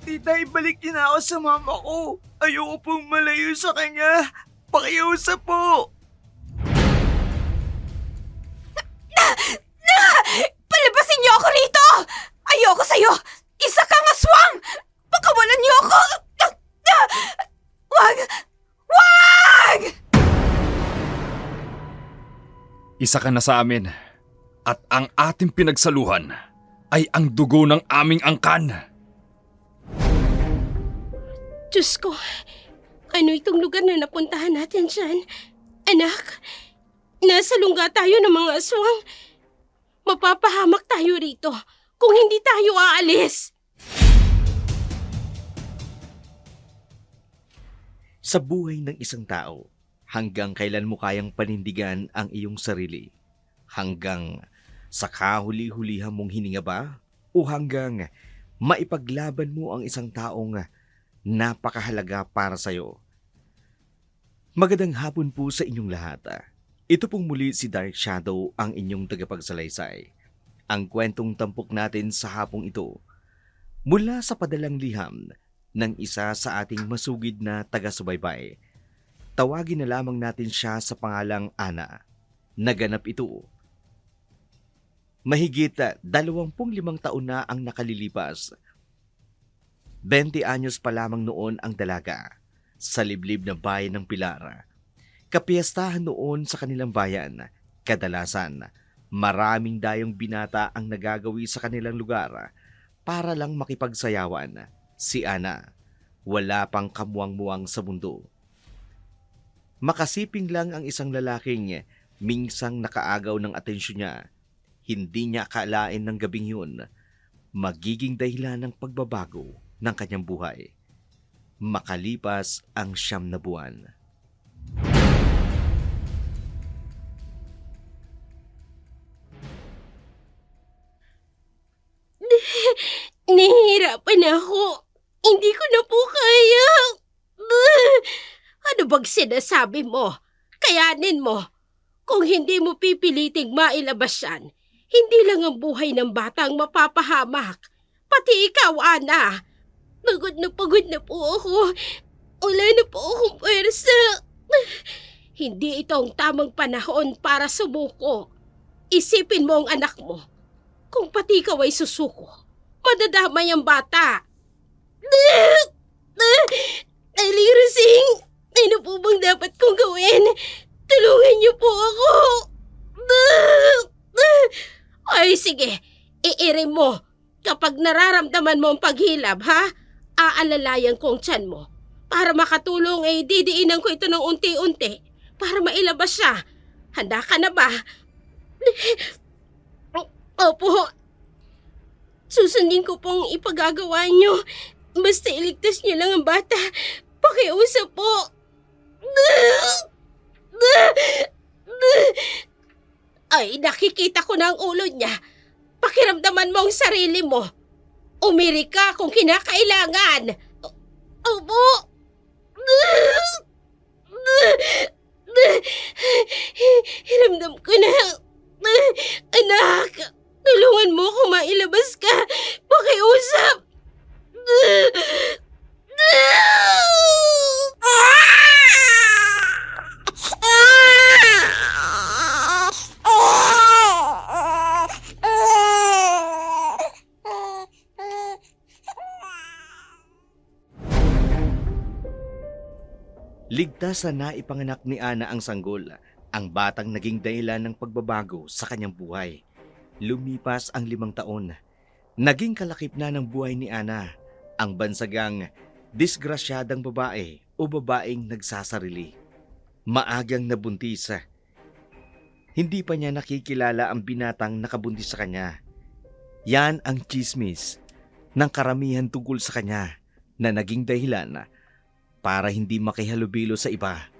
Tita, ibalik niyo na ako sa mama ko. Ayoko pong malayo sa kanya. Pakiusap po. Palabasin niyo ako rito! Ayoko sa'yo! Isa kang aswang! Pakawalan niyo ako! Wag! Wag! Isa ka na sa amin, at ang ating pinagsaluhan ay ang dugo ng aming angkan. Diyos ko, ano itong lugar na napuntahan natin dyan? Anak, nasa lungga tayo ng mga aswang. Mapapahamak tayo rito kung hindi tayo aalis. Sa buhay ng isang tao, hanggang kailan mo kayang panindigan ang iyong sarili? Hanggang sa kahuli-hulihan mong hininga ba? O hanggang maipaglaban mo ang isang taong napakahalaga para sa'yo? Magandang hapon po sa inyong lahat. Ito pong muli si Dark Shadow, ang inyong tagapagsalaysay. Ang kwentong tampok natin sa hapong ito mula sa padalang liham ng isa sa ating masugid na taga-subaybay. Tawagin na lamang natin siya sa pangalang Ana. Naganap ito mahigit 25 taon na ang nakalilipas. 20 anyos pa lamang noon ang dalaga sa liblib na bayan ng Pilar. Kapiyastahan noon sa kanilang bayan. Kadalasan, maraming dayong binata ang nagagawi sa kanilang lugar para lang makipagsayawan. Si Ana, wala pang kamuwang-muwang sa mundo. Makasiping lang ang isang lalaking minsang nakaagaw ng atensyon niya. Hindi niya akalain ng gabing yun magiging dahilan ng pagbabago ng kanyang buhay. Makalipas ang 9 na buwan. Nahihirapan ako. Hindi ko na po kaya. Ano bang sinasabi mo? Kayanin mo. Kung hindi mo pipiliting mailabas yan, hindi lang ang buhay ng bata ang mapapahamak. Pati ikaw, Ana. Pagod na po ako. Wala na po akong pwersa. Hindi ito ang tamang panahon para sumuko. Isipin mo ang anak mo. Kung pati ikaw ay susuko, madadamay ang bata. Aling Rosing, ano po bang dapat kong gawin? Tulungan niyo po ako. Ay, sige. Iirim mo. Kapag nararamdaman mo ang paghilab, ha? Aalalayan ko ang tiyan mo. Para makatulong ay didiinan ko ito ng unti-unti para mailabas siya. Handa ka na ba? Opo. Susundin ko pong ipagagawa niyo. Basta iligtas niyo lang ang bata. Pakiusap po. Ay, nakikita ko na ang ulo niya. Pakiramdaman mo ang sarili mo. Umiri ka kung kinakailangan. Opo. Hiramdam ko na. Anak, tulungan mo kung mailabas ka. Pakiusap. Ligtas na naipanganak ni Ana ang sanggol, ang batang naging dahilan ng pagbabago sa kanyang buhay. Lumipas ang 5 taon. Naging kalakip na ng buhay ni Ana, ang bansagang disgrasyadang babae o babaeng nagsasarili. Maagang nabuntis. Hindi pa niya nakikilala ang binatang nakabuntis sa kanya. Yan ang chismis ng karamihan tungkol sa kanya na naging dahilan para hindi makihalubilo sa iba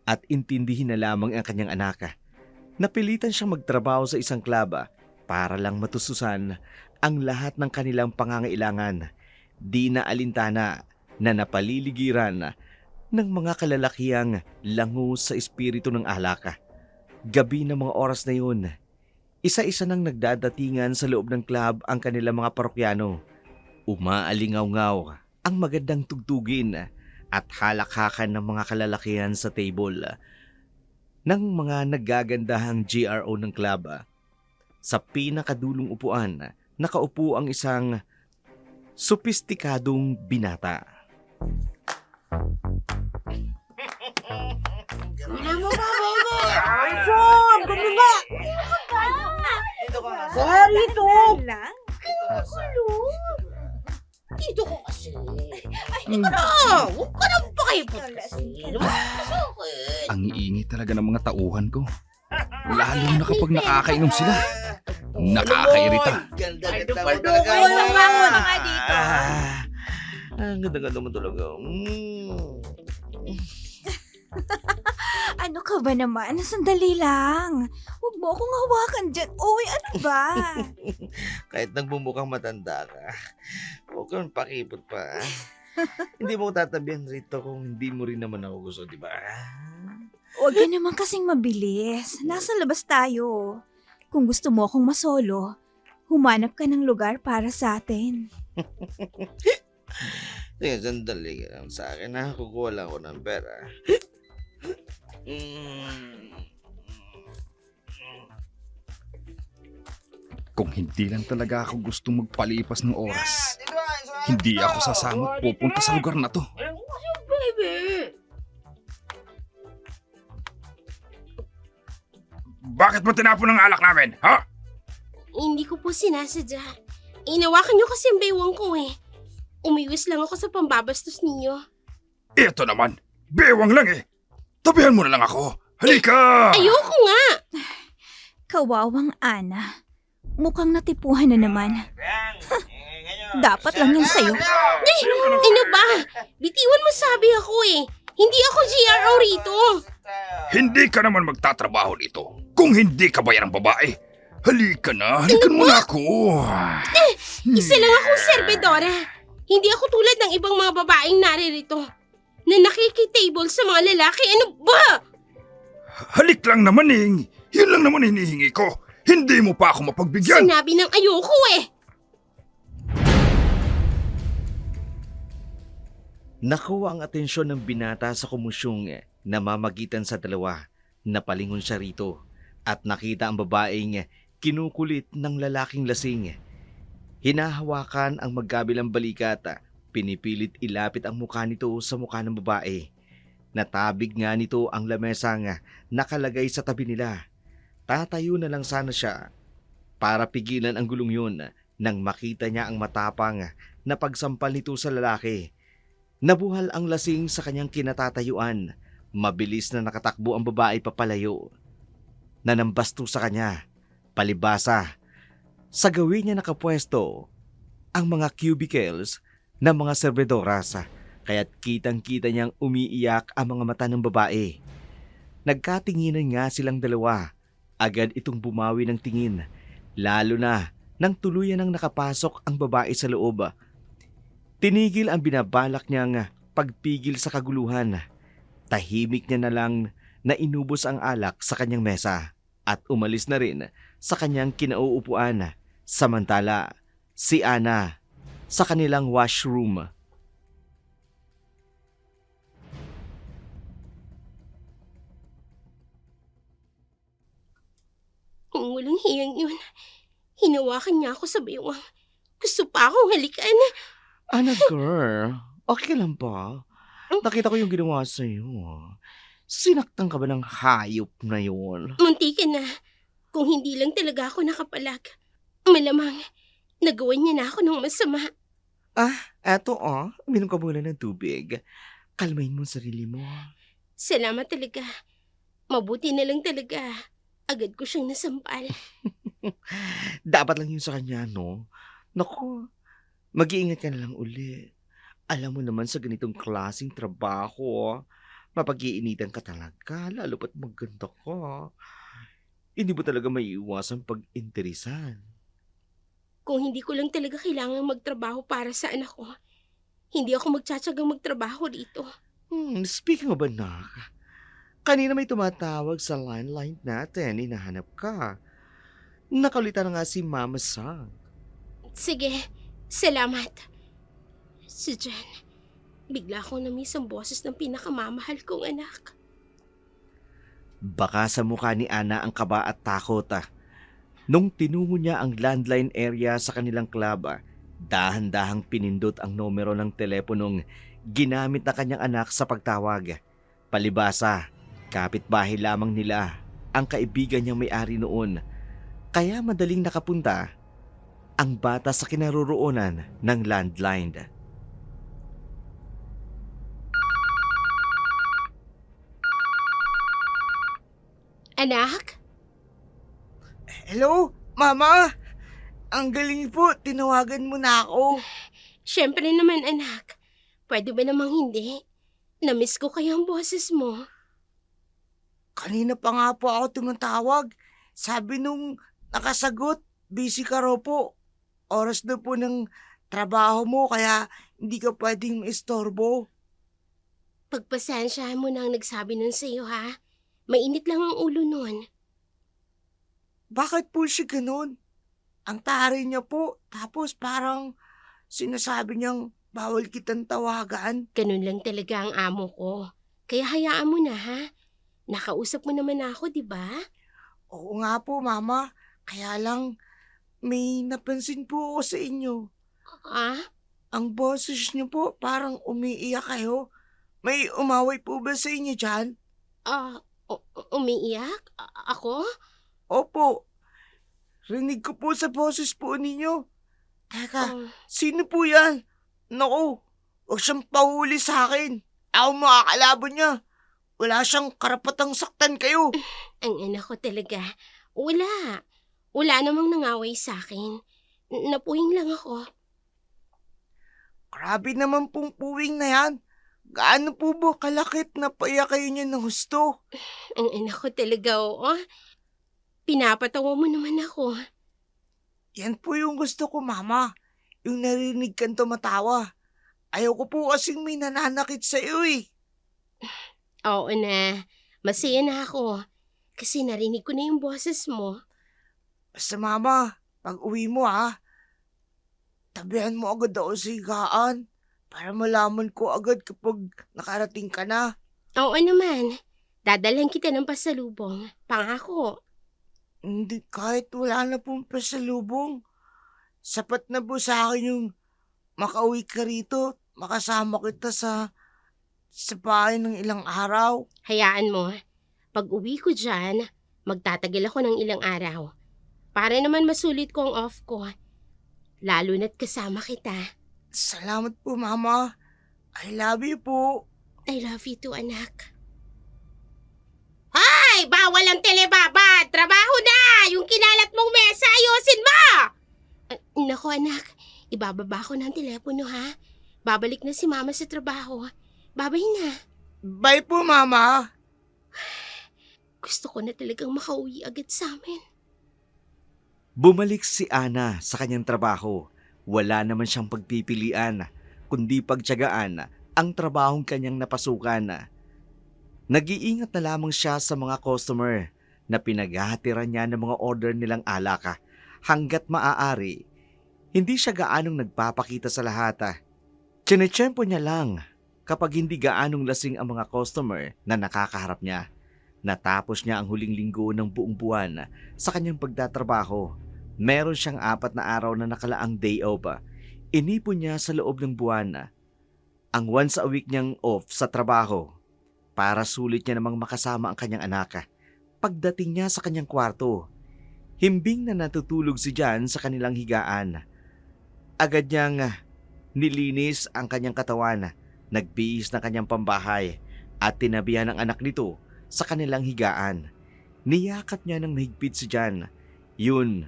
at intindihin na lamang ang kanyang anak. Napilitan siyang magtrabaho sa isang klaba para lang matustusan ang lahat ng kanilang pangangailangan. Di na alintana na napaliligiran ng mga kalalakihang langus sa espiritu ng alak. Gabi ng mga oras na yun, isa-isa nang nagdadatingan sa loob ng club ang kanilang mga parokyano. Umaalingaw-ngaw ang magandang tugtugin at halakhakan ng mga kalalakihan sa table ng mga naggagandahang GRO ng club. Sa pinakadulong upuan, nakaupo ang isang sopistikadong binata. Rito! Dito ko kasi. Ay, huwag ka nang pakipot kasi. Bakit? Ang iingi talaga ng mga tauhan ko. Lalo na kapag nakakainom sila. Nakakairita. Ganda-ganda mo Ay, talaga. sumangon na nga dito. Ang ganda-ganda mo talaga. Ano ka ba naman? Sandali lang. Huwag mo akong hawakan dyan. Uy, ano ba? Kahit nagbumukhang matanda ka, huwag kang pakipot pa. Hindi mo ko tatabihan rito kung hindi mo rin naman ako gusto, di ba? Huwag ka naman kasing mabilis. Nasa labas tayo. Kung gusto mo akong masolo, humanap ka ng lugar para sa atin. Sige, sandali ka lang sa akin ha. Kukuha lang ako ng pera. Kung hindi lang talaga ako gustong magpalipas ng oras, hindi ako sasama at pupunta sa lugar na to. Baby! Bakit mo tinapon ang alak namin, ha? Hindi ko po sinasadya. Inawakan niyo kasi ang bewang ko eh. Umiwis lang ako sa pambabastos ninyo. Ito naman, bewang lang eh. Tabihan mo na lang ako. Halika! Ayoko nga! Kawawang Ana. Mukhang natipuhan na naman. Dapat lang yan sa'yo. Ano ba? Bitiwan mo sabi ako eh. Hindi ako GRO rito. Hindi ka naman magtatrabaho dito kung hindi ka bayan ng babae. Halika na, halikan mo na ako. Isa lang akong serbedora. Hindi ako tulad ng ibang mga babaeng naririto na nakikitable sa mga lalaki. Ano ba? Halik lang naman eh. Yun lang naman hinihingi ko. Hindi mo pa ako mapagbigyan. Sinabi ng ayoko eh. Nakuha ang atensyon ng binata sa kumusyong namamagitan sa dalawa. Napalingon siya rito at nakita ang babaeng kinukulit ng lalaking lasing. Hinahawakan ang magkabilang balikat, pinipilit ilapit ang mukha nito sa mukha ng babae. Natabig nga nito ang lamesang nakalagay sa tabi nila. Tatayo na lang sana siya para pigilan ang gulong yun nang makita niya ang matapang na pagsampal nito sa lalaki. Nabuhal ang lasing sa kanyang kinatatayuan. Mabilis na nakatakbo ang babae papalayo. Nanambasto sa kanya, palibasa. Sa gawin niya nakapwesto ang mga cubicles ng mga servedoras, kaya't kitang-kita niyang umiiyak ang mga mata ng babae. Nagkatinginan nga silang dalawa. Agad itong bumawi ng tingin, lalo na nang tuluyan nang nakapasok ang babae sa loob. Tinigil ang binabalak niyang pagpigil sa kaguluhan. Tahimik niya na lang na inubos ang alak sa kanyang mesa at umalis na rin sa kanyang kinauupuan. Samantala, si Ana sa kanilang washroom. Ang walang hiyang yun. Hinawakan niya ako sa bewang. Gusto pa akong halikan. Ana girl, okay lang ba? Nakita ko yung ginawa sa'yo. Sinaktan ka ba ng hayop na yun? Muntikin na. Kung hindi lang talaga ako nakapalag. Malamang, nagawa niya na ako ng masama. Eto minom ka muna ng tubig. Kalmahin mo ang sarili mo. Salamat talaga. Mabuti na lang talaga. Agad ko siyang nasampal. Dapat lang yun sa kanya, no? Naku, mag-iingat ka na lang uli. Alam mo naman sa ganitong klaseng trabaho, mapag-iinitan ka talaga, lalo pat maganda ka. Hindi mo talaga maiiwasan pag-interesan. Kung hindi ko lang talaga kailangang magtrabaho para sa anak ko, hindi ako magtsatsagang magtrabaho dito. Speaking of anak, kanina may tumatawag sa line natin, hinahanap ka. Nakaulitan na nga si Mama Sang. Sige, salamat. Si Jen, bigla akong namiss ang boses ng pinakamamahal kong anak. Baka sa mukha ni Ana ang kaba at takot. Nung tinungo niya ang landline area sa kanilang club, dahan-dahang pinindot ang numero ng teleponong ginamit na kanyang anak sa pagtawag. Palibasa, kapitbahay lamang nila ang kaibigan niyang may-ari noon, kaya madaling nakapunta ang bata sa kinaroroonan ng landline. Anak? Hello, Mama? Ang galing po, tinawagan mo na ako. Siyempre naman, anak. Pwede ba namang hindi? Namiss ko kaya ang boses mo. Kanina pa nga po ako tumatawag. Sabi nung nakasagot, busy ka raw po. Oras na po ng trabaho mo kaya hindi ka pwedeng maistorbo. Pagpasensyahan mo na ang nagsabi nun sa'yo, ha? Mainit lang ang ulo nun. Bakit po siya ganun? Ang taray niya po, tapos parang sinasabi niyang bawal kitang tawagan. Ganun lang talaga ang amo ko. Kaya hayaan mo na, ha? Nakausap mo naman ako, di ba? Oo nga po, Mama. Kaya lang, may napansin po ako sa inyo. Ah? Ang boses niyo po, parang umiiyak kayo. May umaway po ba sa inyo dyan? Umiiyak? Ako? Opo. Rinig ko po sa boses po ninyo. Teka, Ah, sino po yan? Naku, huwag siyang pahuli sa akin. Ako makakalaban niya. Wala siyang karapatang saktan kayo. ang anak ko talaga. Wala. Wala namang nangaway sa akin. Napuwing lang ako. Grabe naman pong puwing na yan. Gaano po ba kalakit na paiyak kayo niya ng husto? Ang anak ko talaga, oo. Pinapatawa mo naman ako. Yan po yung gusto ko, Mama. Yung narinig kang tumatawa. Ayaw ko po kasing may nananakit sa iyo eh. Oo na. Masaya na ako. Kasi narinig ko na yung boses mo. Basta Mama, pag uwi mo tabihan mo agad ako sa higaan para malaman ko agad kapag nakarating ka na. Oo naman. Dadalhan kita ng pasalubong. Pangako. Hindi, kahit wala na pong pasalubong. Sapat na po sa akin yung makauwi ka rito, makasama kita sa bahay ng ilang araw. Hayaan mo. Pag uwi ko dyan, magtatagal ako ng ilang araw. Para naman masulit ko ang off ko. Lalo na't kasama kita. Salamat po, Mama. I love you po. I love you too, anak. Hoy! Bawal ang telebabad! Trabaho na! Yung kinalat mong mesa, ayusin mo! Nako, anak. Ibababa ko ng telepono, ha? Babalik na si Mama sa trabaho. Babay na. Bye po, Mama. Gusto ko na talagang makauwi agad sa amin. Bumalik si Ana sa kanyang trabaho. Wala naman siyang pagpipilian, kundi pagtiyagaan ang trabahong kanyang napasukan. Nag-iingat na lamang siya sa mga customer na pinaghahatiran niya ng mga order nilang alak hanggat maaari. Hindi siya gaanong nagpapakita sa lahat. Tsinetsyempo niya lang kapag hindi gaanong lasing ang mga customer na nakakaharap niya. Natapos niya ang huling linggo ng buong buwan sa kanyang pagtatrabaho. Meron siyang 4 na araw na nakalaang day off. Inipon niya sa loob ng buwan ang once a week niyang off sa trabaho para sulit niya namang makasama ang kanyang anak. Pagdating niya sa kanyang kwarto, himbing na natutulog si Jan sa kanilang higaan. Agad niyang nilinis ang kanyang katawan, nagbihis ng kanyang pambahay at tinabihan ang anak nito sa kanilang higaan. Niyakap niya ng mahigpit si Jan. Yun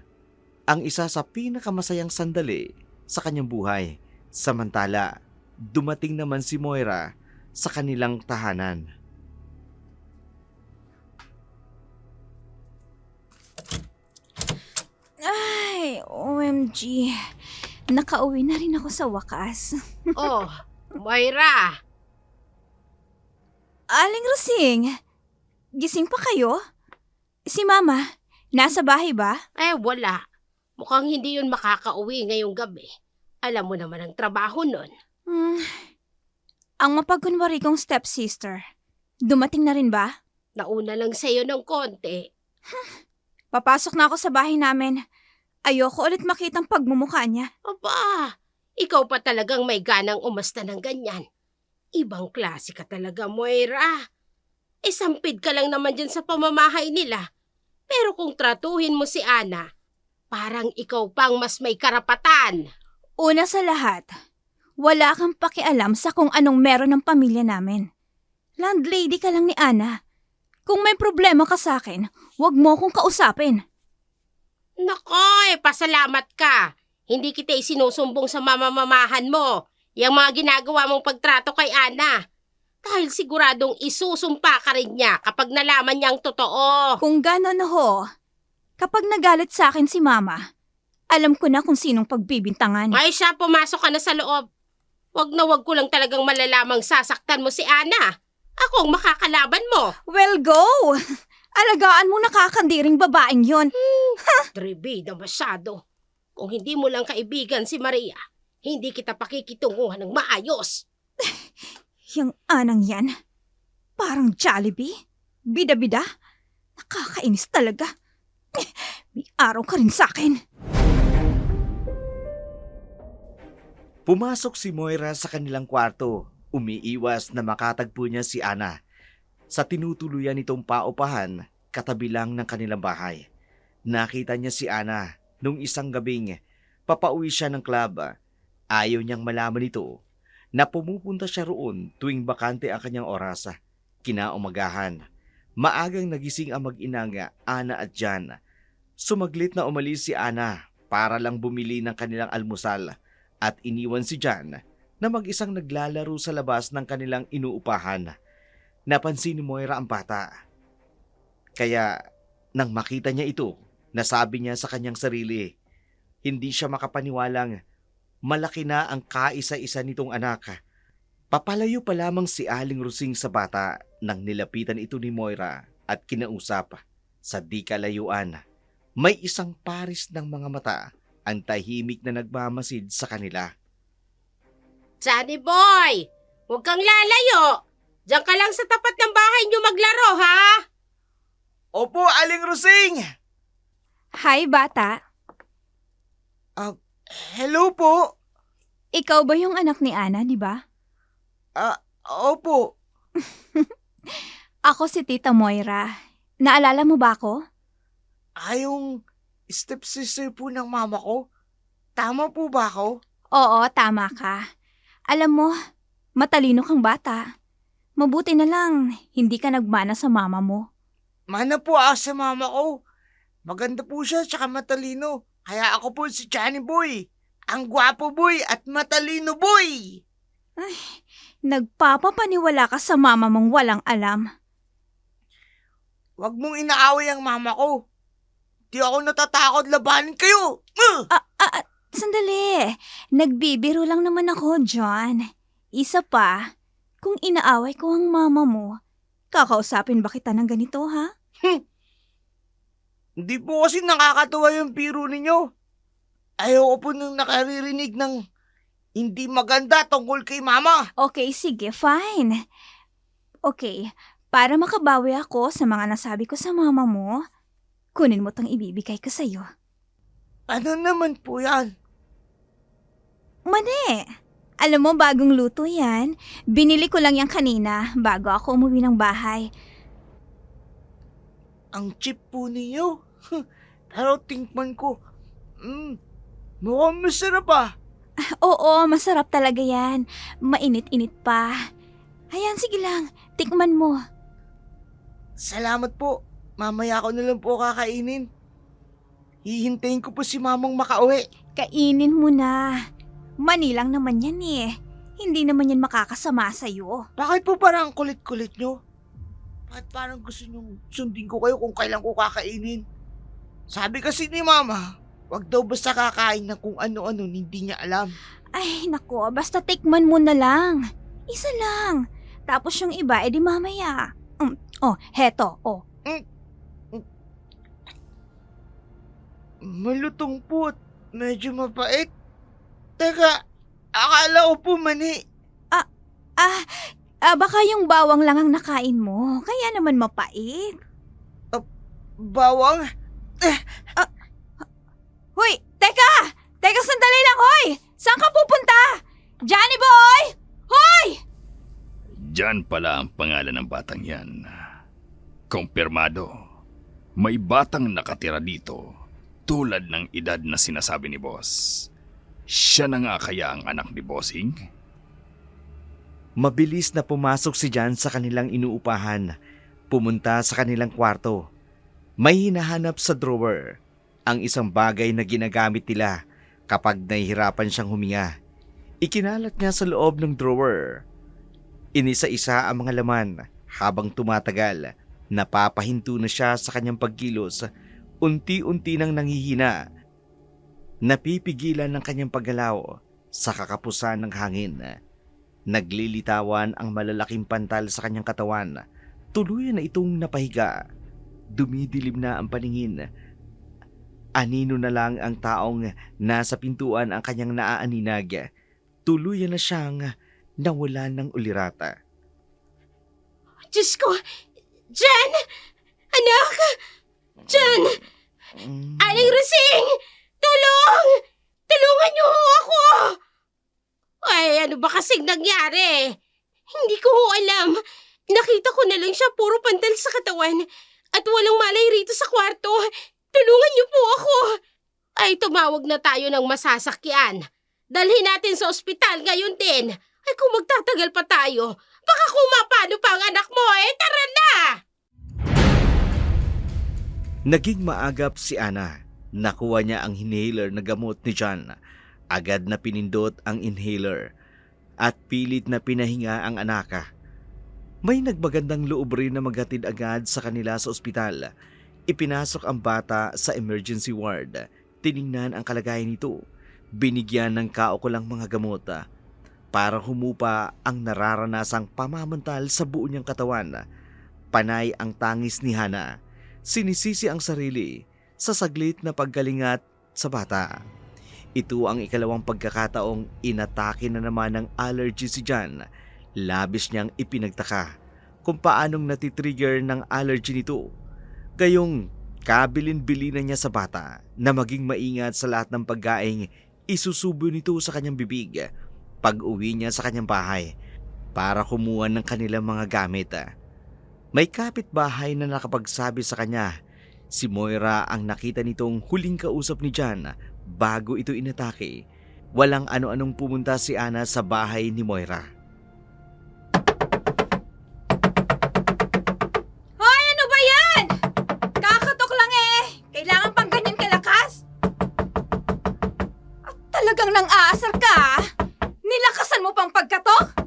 ang isa sa pinakamasayang sandali sa kanyang buhay. Samantala, dumating naman si Moira sa kanilang tahanan. Ay, OMG. Nakauwi na rin ako sa wakas. Oh, Moira! Aling Rosing, gising pa kayo? Si Mama, nasa bahay ba? Wala. Mukhang hindi yun makakauwi ngayong gabi. Alam mo naman ang trabaho nun. Hmm, ang mapagkunwari kong stepsister, dumating na rin ba? Nauna lang sa'yo ng konti. Papasok na ako sa bahay namin. Ayoko ulit makitang pagmumukha niya. Aba, ikaw pa talagang may ganang umasta ng ganyan. Ibang klase ka talaga, Moira. Sampid ka lang naman dyan sa pamamahay nila. Pero kung tratuhin mo si Ana, parang ikaw pang mas may karapatan. Una sa lahat, wala kang pakialam sa kung anong meron ng pamilya namin. Landlady ka lang ni Ana. Kung may problema ka sa akin, huwag mo akong kausapin. Nakoy, pasalamat ka. Hindi kita isinusumbong sa mamamamahan mo. Yung mga ginagawa mong pagtrato kay Ana. Dahil siguradong isusumpa ka rin niya kapag nalaman niyang totoo. Kung gano'n ho, kapag nagalit sa akin si Mama, alam ko na kung sinong pagbibintangan. Ay siya, pumasok ka na sa loob. Wag na wag ko lang talagang malalamang sasaktan mo si Ana. Ako ang makakalaban mo. Well, go! Alagaan mo nakakandiring babaeng yon. Dribida masyado. Kung hindi mo lang kaibigan si Maria, hindi kita pakikitunguhan ng maayos. Yung anang yan, parang Jollibee. Bida-bida. Nakakainis talaga. May araw ka rin sa akin. Pumasok si Moira sa kanilang kwarto. Umiiwas na makatagpo niya si Ana. Sa tinutuluyan nitong paupahan, katabi lang ng kanilang bahay. Nakita niya si Ana nung isang gabing papauwi siya ng club. Ayaw niyang malaman ito na pumupunta siya roon tuwing bakante ang kanyang oras. Kinaumagahan, maagang nagising ang mag-inang Ana at Jan. Sumaglit na umalis si Ana para lang bumili ng kanilang almusal at iniwan si Jan na mag-isang naglalaro sa labas ng kanilang inuupahan. Napansin ni Moira ang bata. Kaya nang makita niya ito, nasabi niya sa kanyang sarili, hindi siya makapaniwalang malaki na ang kaisa-isa nitong anak. Papalayo pa lamang si Aling Rusing sa bata nang nilapitan ito ni Moira at kinausap. Sa di kalayuan, may isang paris ng mga mata ang tahimik na nagmamasid sa kanila. Johnny boy, huwag kang lalayo. Diyan ka lang sa tapat ng bahay niyo maglaro, ha? Opo, Aling Rusing! Hi, bata. Hello po. Ikaw ba yung anak ni Ana, di ba? Opo. Ako si Tita Moira. Naalala mo ba ako? Yung stepsister po ng mama ko. Tama po ba ako? Oo, tama ka. Alam mo, matalino kang bata. Mabuti na lang, hindi ka nagmana sa mama mo. Mana po ako sa mama ko. Maganda po siya tsaka matalino. Kaya ako po si Johnny Boy. Ang gwapo boy at matalino boy. Nagpapapaniwala ka sa mama mong walang alam. Huwag mong inaaway ang mama ko. Di ako natatakot labanin kayo. Sandali, nagbibiro lang naman ako, John. Isa pa, kung inaaway ko ang mama mo, kakausapin ba kita ng ganito, ha? Hindi po kasi nakakatuwa yung biro ninyo. Ayoko po nung nakaririnig ng hindi maganda tungkol kay mama. Okay, sige, fine. Okay, para makabawi ako sa mga nasabi ko sa mama mo, kunin mo tong ibibigay ko sa'yo. Ano naman po yan? Mane! Alam mo, bagong luto yan. Binili ko lang yan kanina bago ako umuwi ng bahay. Ang cheap po ninyo. Pero tingnan ko. Mukhang masarap ah. Oo, masarap talaga yan. Mainit-init pa. Ayan, sige lang. Tikman mo. Salamat po. Mamaya ko na lang po kakainin. Hihintayin ko po si mamang makauwi. Kainin mo na. Manilang naman yan eh. Hindi naman yan makakasama sa'yo. Bakit po parang kulit-kulit nyo? Bakit parang gusto nyo sundin ko kayo kung kailan ko kakainin? Sabi kasi ni mama, wag daw basta kakain ng kung ano-ano hindi niya alam. Ay, nako, basta tikman mo na lang. Isa lang. Tapos yung iba, edi mamaya. Heto, Malutong po at medyo mapait. Teka, akala opo, mani. Baka yung bawang lang ang nakain mo. Kaya naman mapait. Bawang? Hoy, teka! Teka, sandali lang, hoy! Saan ka pupunta? Johnny boy! Hoy! Jan pala ang pangalan ng batang yan. Kumpirmado. May batang nakatira dito tulad ng edad na sinasabi ni boss. Siya na nga kaya ang anak ni Bossing? Mabilis na pumasok si Jan sa kanilang inuupahan. Pumunta sa kanilang kwarto. May hinahanap sa drawer, ang isang bagay na ginagamit nila kapag nahihirapan siyang huminga. Ikinalat niya sa loob ng drawer. Inisa-isa ang mga laman habang tumatagal. Napapahinto na siya sa kanyang pagkilos. Unti-unti nang nanghihina. Napipigilan ng kanyang paggalaw sa kakapusan ng hangin. Naglilitawan ang malalaking pantal sa kanyang katawan. Tuluyan na itong napahiga. Dumidilim na ang paningin. Anino na lang ang taong nasa pintuan ang kanyang naaaninag. Tuluyan na siyang nawalan ng ulirata. Diyos ko! Jan! Anak! Jan! Aling Rosing! Tulong! Tulungan niyo ho ako! Ay, ano ba kasing nangyari? Hindi ko ho alam. Nakita ko na lang siya puro pantal sa katawan at walang malay rito sa kwarto. Tulungan niyo po ako! Ay, tumawag na tayo ng masasakyan. Dalhin natin sa ospital ngayon din. Ay, kung magtatagal pa tayo, baka kumapano pa ang anak mo eh. Tara na! Naging maagap si Ana. Nakuha niya ang inhaler na gamot ni John. Agad na pinindot ang inhaler at pilit na pinahinga ang anak. May nagmagandang loob rin na maghatid agad sa kanila sa ospital. Ipinasok ang bata sa emergency ward. Tiningnan ang kalagayan nito. Binigyan ng kaukulang mga gamot para humupa ang nararanasang pamamantal sa buo niyang katawan. Panay ang tangis ni Hana. Sinisisi ang sarili sa saglit na paggalingat sa bata. Ito ang ikalawang pagkakataong inatake na naman ng allergy si Jan. Labis niyang ipinagtaka kung paanong natitrigger ng allergy nito. Gayong kabilin-bilinan niya sa bata na maging maingat sa lahat ng pagkaing isusubo nito sa kanyang bibig pag-uwi niya sa kanyang bahay para kumuha ng kanilang mga gamit. May kapitbahay na nakapagsabi sa kanya, si Moira ang nakita nitong huling kausap ni Jan bago ito inatake. Walang ano-anong pumunta si Ana sa bahay ni Moira. Hoy, ano ba yan? Kakatok lang eh. Kailangan pang ganyan kalakas? At talagang nang-aasar ka ah. Nilakasan mo pang pagkatok?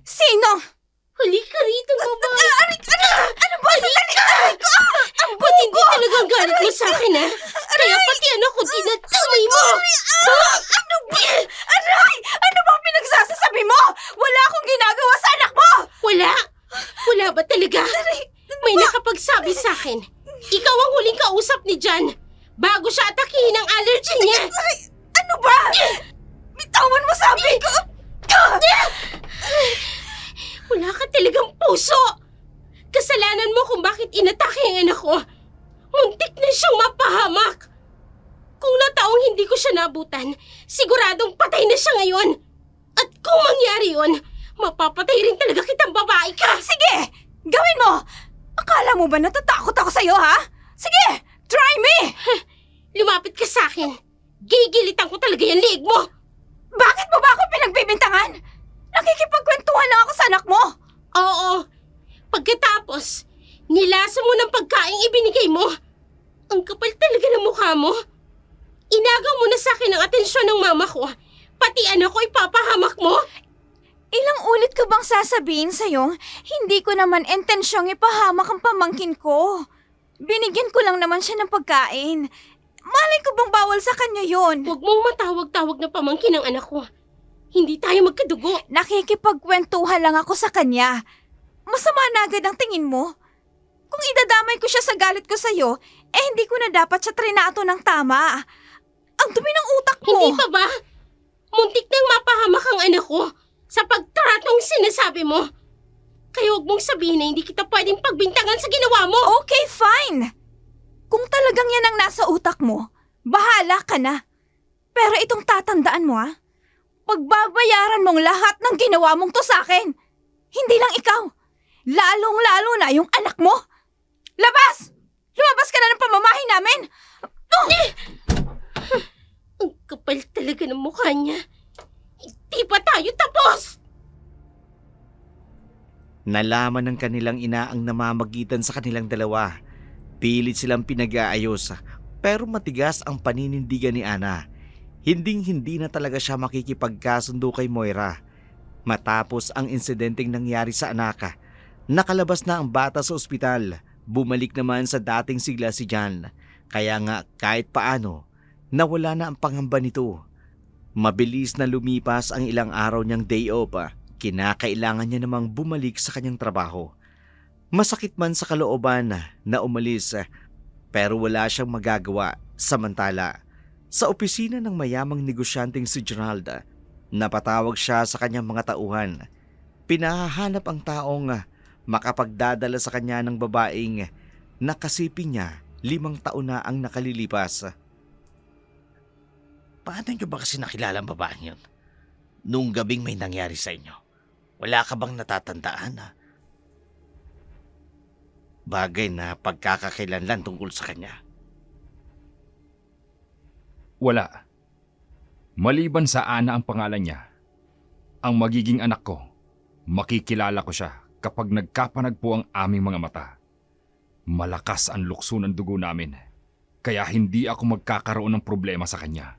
Sino? Huli ka rito, babae. Ano ba? Aray ko! Ang Ba't hindi talagang galit mo sa akin, ha? Kaya pati anak ko dinadamay mo! Ano ba? Aray! Ano bang pinagsasasabi mo? Wala akong ginagawa sa anak mo! Wala? Wala ba talaga? May nakapagsabi sa akin. Ikaw ang huling kausap ni Jan bago siya atakihin ang allergy niya. Ano ba? Bitawan mo sabi ko! Wala ka talagang puso! Kasalanan mo kung bakit inatake ang anak ko. Muntik na siyang mapahamak. Kung nataong hindi ko siya nabutan, siguradong patay na siya ngayon. At kung mangyari yun, mapapatay rin talaga kitang babae ka. Sige! Gawin mo! Akala mo ba natatakot ako sa'yo, ha? Sige! Try me! Lumapit ka sa akin. Gigilitan ko talaga yung liig mo. Bakit mo ba ako pinagbibintangan? Nakikipagkwentuhan lang ako sa anak mo! Oo. Pagkatapos, nilasa mo ng pagkaing ibinigay mo. Ang kapal talaga ng mukha mo. Inagaw mo na sa akin ang atensyon ng mama ko. Pati anak ko ipapahamak mo. Ilang ulit ko bang sasabihin sa'yo, hindi ko naman intensyong ipahamak ang pamangkin ko. Binigyan ko lang naman siya ng pagkain. Malay ko bang bawal sa kanya yon? Huwag mong matawag-tawag na pamangkin ng anak ko. Hindi tayo magkadugo. Nakikipagkwentuhan lang ako sa kanya. Masama na agad ang tingin mo. Kung idadamay ko siya sa galit ko sa'yo, hindi ko na dapat siya trinato ng tama. Ang dumi ng utak mo. Hindi pa ba? Muntik nang mapahamak ang ako sa pagtratong sinasabi mo. Kaya huwag mong sabihin na hindi kita pwedeng pagbintangan sa ginawa mo. Okay, fine. Kung talagang yan ang nasa utak mo, bahala ka na. Pero itong tatandaan mo pagbabayaran mong lahat ng ginawa mong to sa akin. Hindi lang ikaw. Lalong-lalo na yung anak mo. Labas! Lumabas ka na ng pamamahay namin! Ang kapal talaga ng mukha niya. Hindi pa tayo tapos! Nalaman ng kanilang ina ang namamagitan sa kanilang dalawa. Pilit silang pinag-aayos, pero matigas ang paninindigan ni Ana. Hinding-hindi na talaga siya makikipagkasundo kay Moira. Matapos ang insidenteng nangyari sa anak, nakalabas na ang bata sa ospital. Bumalik naman sa dating sigla si John. Kaya nga kahit paano, nawala na ang pangamba nito. Mabilis na lumipas ang ilang araw niyang day off. Kinakailangan niya namang bumalik sa kanyang trabaho. Masakit man sa kalooban na umalis, pero wala siyang magagawa. Samantala, sa opisina ng mayamang negosyanteng si Gerald, napatawag siya sa kanyang mga tauhan. Pinahahanap ang taong makapagdadala sa kanya ng babaeng nakasiping niya 5 taon na ang nakalilipas. Paano niyo ba kasi nakilala ang babaeng yun? Nung gabing may nangyari sa inyo, wala ka bang natatandaan bagay na pagkakakilanlan tungkol sa kanya? Wala. Maliban sa Ana ang pangalan niya, ang magiging anak ko, makikilala ko siya kapag nagkapanagpo ang aming mga mata. Malakas ang lukso ng dugo namin, kaya hindi ako magkakaroon ng problema sa kanya.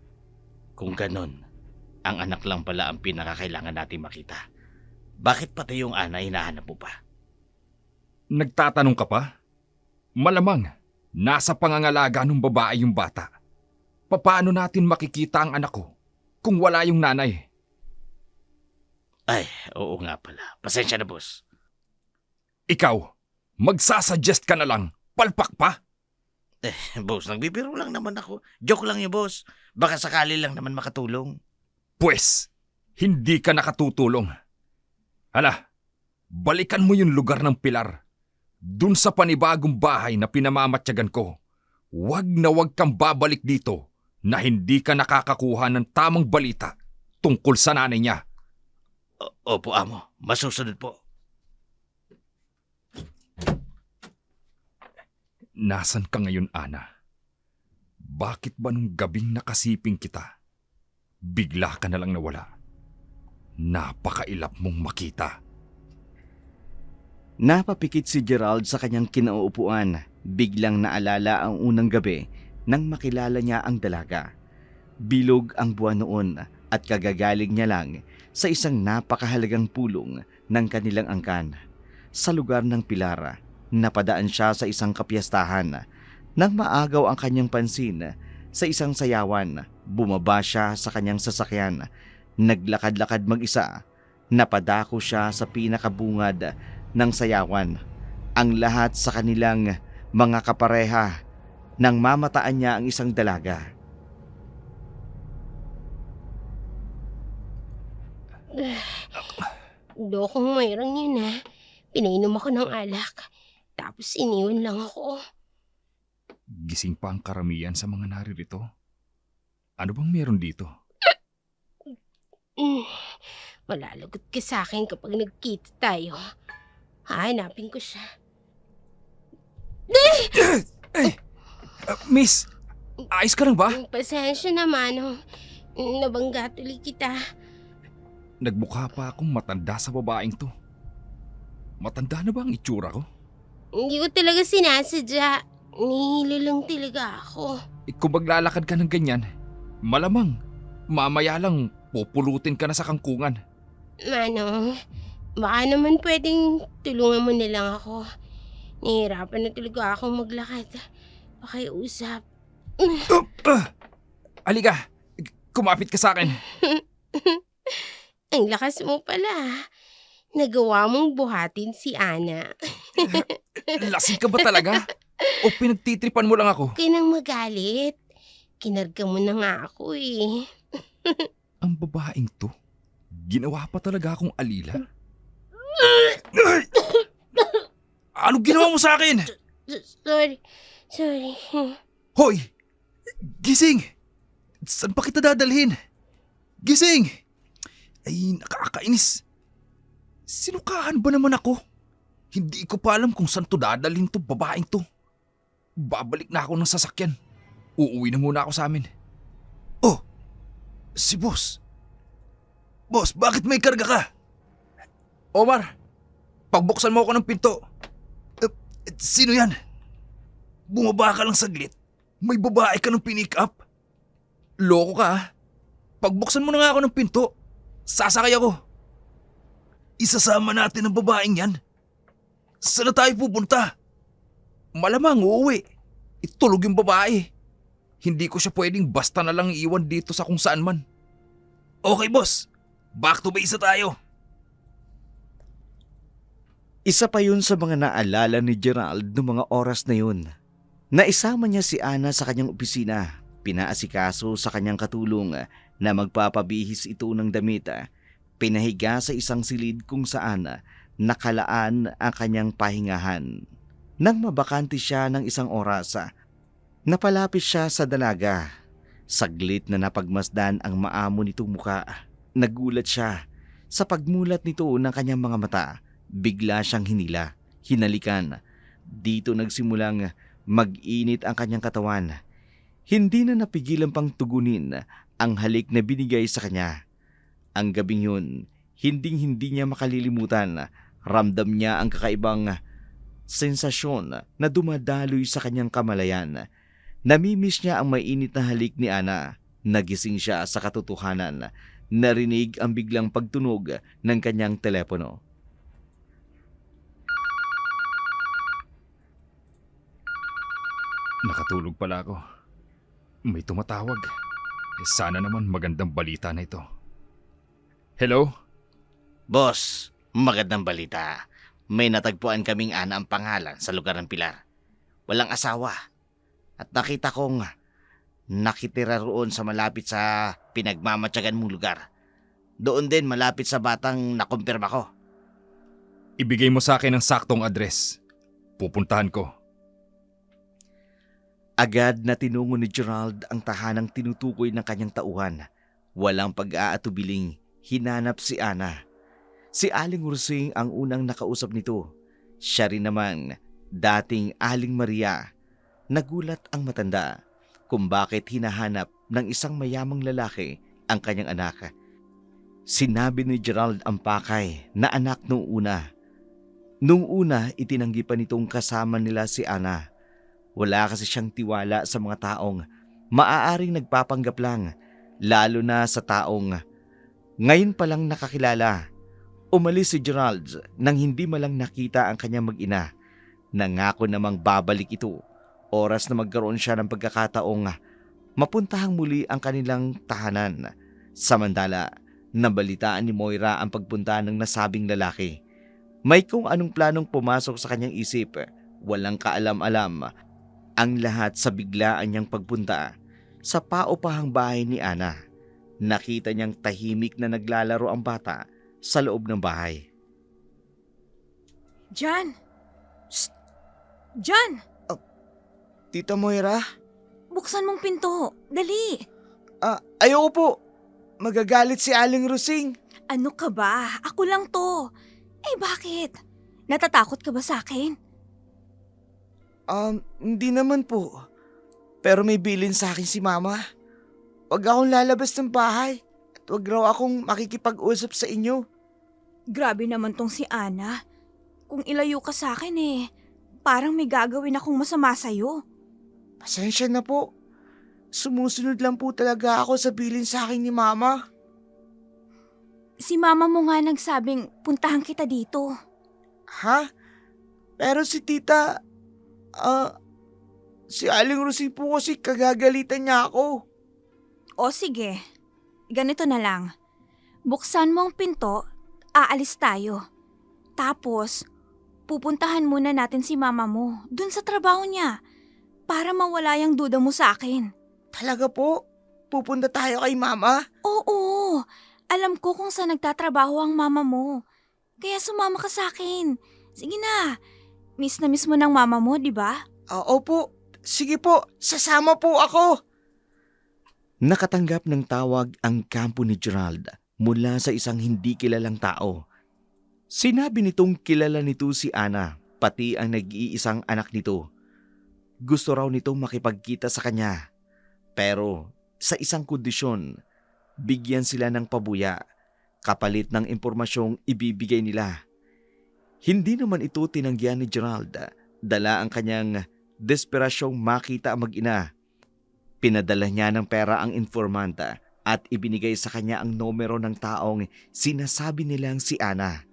Kung ganon, ang anak lang pala ang pinakakailangan natin makita. Bakit pati yung Ana hinahanap mo pa? Nagtatanong ka pa? Malamang, nasa pangangalaga ng babae yung bata. Paano natin makikita ang anak ko kung wala yung nanay? Ay, oo nga pala. Pasensya na, boss. Ikaw, magsasuggest ka na lang, palpak pa? Boss, nagbibiro lang naman ako. Joke lang yun, boss. Baka sakali lang naman makatulong. Pwes, hindi ka nakatutulong. Hala, balikan mo yung lugar ng Pilar. Dun sa panibagong bahay na pinamamatyagan ko. Wag na wag kang babalik dito na hindi ka nakakakuha ng tamang balita tungkol sa nanay niya. Opo, amo. Masusunod po. Nasaan ka ngayon, Ana? Bakit ba nung gabing nakasiping kita, bigla ka na lang nawala? Napakailap mong makita. Napapikit si Gerald sa kanyang kinauupuan. Biglang naalala ang unang gabi nang makilala niya ang dalaga. Bilog ang buwan noon at kagagaling niya lang sa isang napakahalagang pulong ng kanilang angkan. Sa lugar ng Pilar, napadaan siya sa isang kapiyastahan. Nang maagaw ang kanyang pansin sa isang sayawan, bumaba siya sa kanyang sasakyan. Naglakad-lakad mag-isa. Napadako siya sa pinakabungad ng sayawan. Ang lahat sa kanilang mga kapareha nang mamataan niya ang isang dalaga. Dokong mayroon yun Pinainom ako ng alak. Tapos iniwan lang ako. Gising pa ang karamihan sa mga naririto. Ano bang meron dito? Malalagot ka sa akin kapag nagkita tayo. Hahanapin ko siya. Miss, ayos ka lang ba? Pasensya naman. Nabangga tuloy kita. Nagmukha pa akong matanda sa babaeng to. Matanda na ba ang itsura ko? Hindi ko talaga sinasadya. Nihilo lang talaga ako. Kung maglalakad ka ng ganyan, malamang mamaya lang pupulutin ka na sa kangkungan. Manong, baka naman pwedeng tulungan mo na lang ako. Nahihirapan na talaga akong maglakad. Pakiusap. Halika, kumapit ka sa akin. Ang lakas mo pala. Nagawa mong buhatin si Ana. Lasing ka ba talaga? O pinagtitripan mo lang ako? Huwag ka nang magalit. Kinarga mo na nga ako Ang babaeng to, Ginawa pa talaga akong alila? Anong ginawa mo sa akin? Sorry. Hoy! Gising! Saan pa kita dadalhin? Gising! Ay, nakakainis. Sinukaan ba naman ako? Hindi ko pa alam kung saan to dadalhin to babaeng to. Babalik na ako ng sasakyan. Uuwi na muna ako sa amin. Oh! Si boss. Boss, bakit may karga ka? Omar, pagbuksan mo ako ng pinto. Sino yan? Bumaba ka lang saglit. May babae ka ng pinick up. Loko ka ah. Pagbuksan mo na nga ako ng pinto, sasakay ako. Isasama natin ang babaeng yan. Saan na tayo pupunta? Malamang uuwi. Itulog yung babae. Hindi ko siya pwedeng basta na lang iiwan dito sa kung saan man. Okay boss, back to base na tayo. Isa pa yun sa mga naalala ni Gerald noong mga oras na yun. Naisama niya si Ana sa kanyang opisina. Pinaasikaso sa kanyang katulong na magpapabihis ito ng damit. Pinahiga sa isang silid kung saan nakalaan ang kanyang pahingahan. Nang mabakante siya ng isang oras, napalapit siya sa dalaga. Saglit na napagmasdan ang maamo nitong muka. Nagulat siya sa pagmulat nito ng kanyang mga mata. Bigla siyang hinila, hinalikan. Dito nagsimulang mag-init ang kanyang katawan. Hindi na napigilan pang tugunin ang halik na binigay sa kanya. Ang gabing yun, hinding-hindi niya makalilimutan. Ramdam niya ang kakaibang sensasyon na dumadaloy sa kanyang kamalayan. Namimiss niya ang mainit na halik ni Ana. Nagising siya sa katotohanan. Narinig ang biglang pagtunog ng kanyang telepono. Nakatulog pala ako. May tumatawag. Sana naman magandang balita na ito. Hello? Boss, magandang balita. May natagpuan kaming Ana ang pangalan sa lugar ng Pilar. Walang asawa. At nakita kong nakitira roon sa malapit sa pinagmamatyagan mong lugar. Doon din malapit sa batang nakumpirma ko. Ibigay mo sa akin ang saktong address. Pupuntahan ko. Agad na tinungo ni Gerald ang tahanang tinutukoy ng kanyang tauhan. Walang pag-aatubiling, hinanap si Ana. Si Aling Rusing ang unang nakausap nito. Siya rin naman, dating Aling Maria. Nagulat ang matanda kung bakit hinahanap ng isang mayamang lalaki ang kanyang anak. Sinabi ni Gerald ang pakay na anak noong una. Noong una, itinanggi pa nitong kasama nila si Ana. Wala kasi siyang tiwala sa mga taong maaaring nagpapanggap lang, lalo na sa taong ngayon pa lang nakakilala. Umalis si Gerald nang hindi malang nakita ang kanyang mag-ina. Nangako namang babalik ito, oras na magkaroon siya ng pagkakataong mapuntahang muli ang kanilang tahanan. Samantala, nabalitaan ni Moira ang pagpunta ng nasabing lalaki. May kung anong planong pumasok sa kanyang isip, walang kaalam-alam. Ang lahat sa biglaan niyang pagpunta sa paupahang bahay ni Ana. Nakita niyang tahimik na naglalaro ang bata sa loob ng bahay. Jan! Shh! Jan! Tita Moira? Buksan mong pinto. Dali! Ayoko po. Magagalit si Aling Rusing. Ano ka ba? Ako lang to. Eh bakit? Natatakot ka ba sa akin? Hindi naman po. Pero may bilin sa akin si Mama. Huwag akong lalabas ng bahay. At huwag raw akong makikipag-usap sa inyo. Grabe naman tong si Ana. Kung ilayo ka sa akin parang may gagawin akong masama sa'yo. Pasensya na po. Sumusunod lang po talaga ako sa bilin sa akin ni Mama. Si Mama mo nga nagsabing puntahan kita dito. Ha? Pero si Tita... si Aling Rusing po kasi kagagalitan niya ako. O sige, ganito na lang. Buksan mo ang pinto, aalis tayo. Tapos, pupuntahan muna natin si Mama mo dun sa trabaho niya para mawala yung duda mo sa akin. Talaga po? Pupunta tayo kay Mama? Oo, Alam ko kung saan nagtatrabaho ang mama mo. Kaya sumama ka sa akin. Sige na. Miss na miss mo ng mama mo, di ba? Opo, sige po, sasama po ako. Nakatanggap ng tawag ang kampo ni Gerald mula sa isang hindi kilalang tao. Sinabi nitong kilala nito si Ana, pati ang nag-iisang anak nito. Gusto raw nitong makipagkita sa kanya. Pero sa isang kondisyon, bigyan sila ng pabuya kapalit ng impormasyong ibibigay nila. Hindi naman ito tinanggihan ni Gerald, dala ang kanyang desperasyong makita ang mag-ina. Pinadala niya ng pera ang informanta at ibinigay sa kanya ang numero ng taong sinasabi nilang si Ana.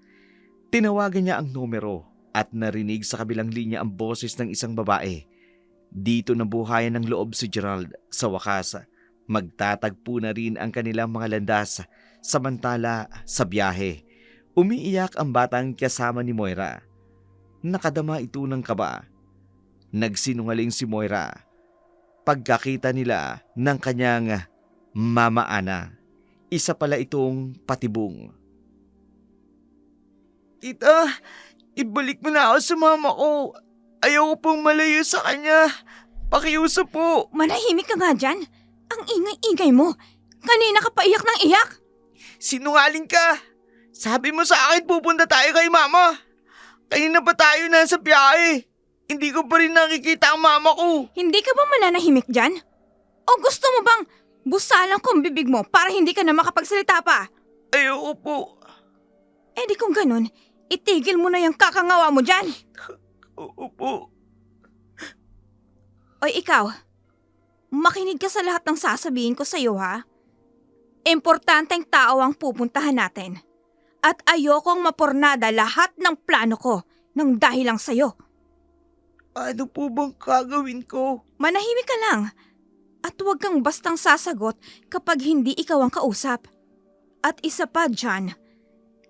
Tinawagan niya ang numero at narinig sa kabilang linya ang boses ng isang babae. Dito nabuhayan ng loob si Gerald. Sa wakas, magtatagpo na rin ang kanilang mga landas. Samantala sa biyahe, umiiyak ang batang kasama ni Moira. Nakadama ito ng kaba. Nagsinungaling si Moira pagkakita nila ng kanyang mama Ana. Isa pala itong patibong. Tita, ibalik mo na ako sa mama ko. Ayoko pong malayo sa kanya. Pakiusap po. Manahimik ka nga dyan. Ang ingay-ingay mo. Kanina ka pa iyak ng iyak. Sinungaling ka. Sabi mo sa akin pupunta tayo kay mama. Kanina pa tayo nasa biyahe. Hindi ko pa rin nakikita ang mama ko. Hindi ka ba mananahimik dyan? O gusto mo bang busalang kong bibig mo para hindi ka na makapagsalita pa? Ayoko po. Eh di kung ganun, itigil mo na yung kakangawa mo dyan. Oo po. Oy ikaw, makinig ka sa lahat ng sasabihin ko sa'yo ha. Importanteng tao ang pupuntahan natin. At ayokong mapornada lahat ng plano ko nang dahil lang sa'yo. Ano po bang gagawin ko? Manahimik ka lang. At huwag kang bastang sasagot kapag hindi ikaw ang kausap. At isa pa dyan,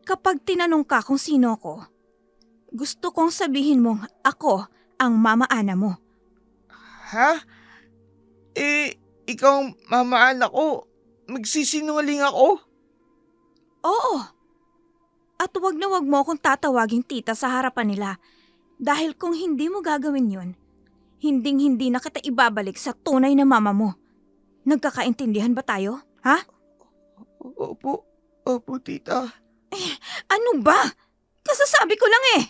kapag tinanong ka kung sino ko, gusto kong sabihin mong ako ang mama Ana mo. Ha? Ikaw ang mama anak ko. Magsisinungaling ako? Oo. At huwag na huwag mo akong tatawaging tita sa harapan nila. Dahil kung hindi mo gagawin yun, hinding-hindi na kita ibabalik sa tunay na mama mo. Nagkakaintindihan ba tayo? Ha? Opo, tita. Ano ba? Kasasabi ko lang eh.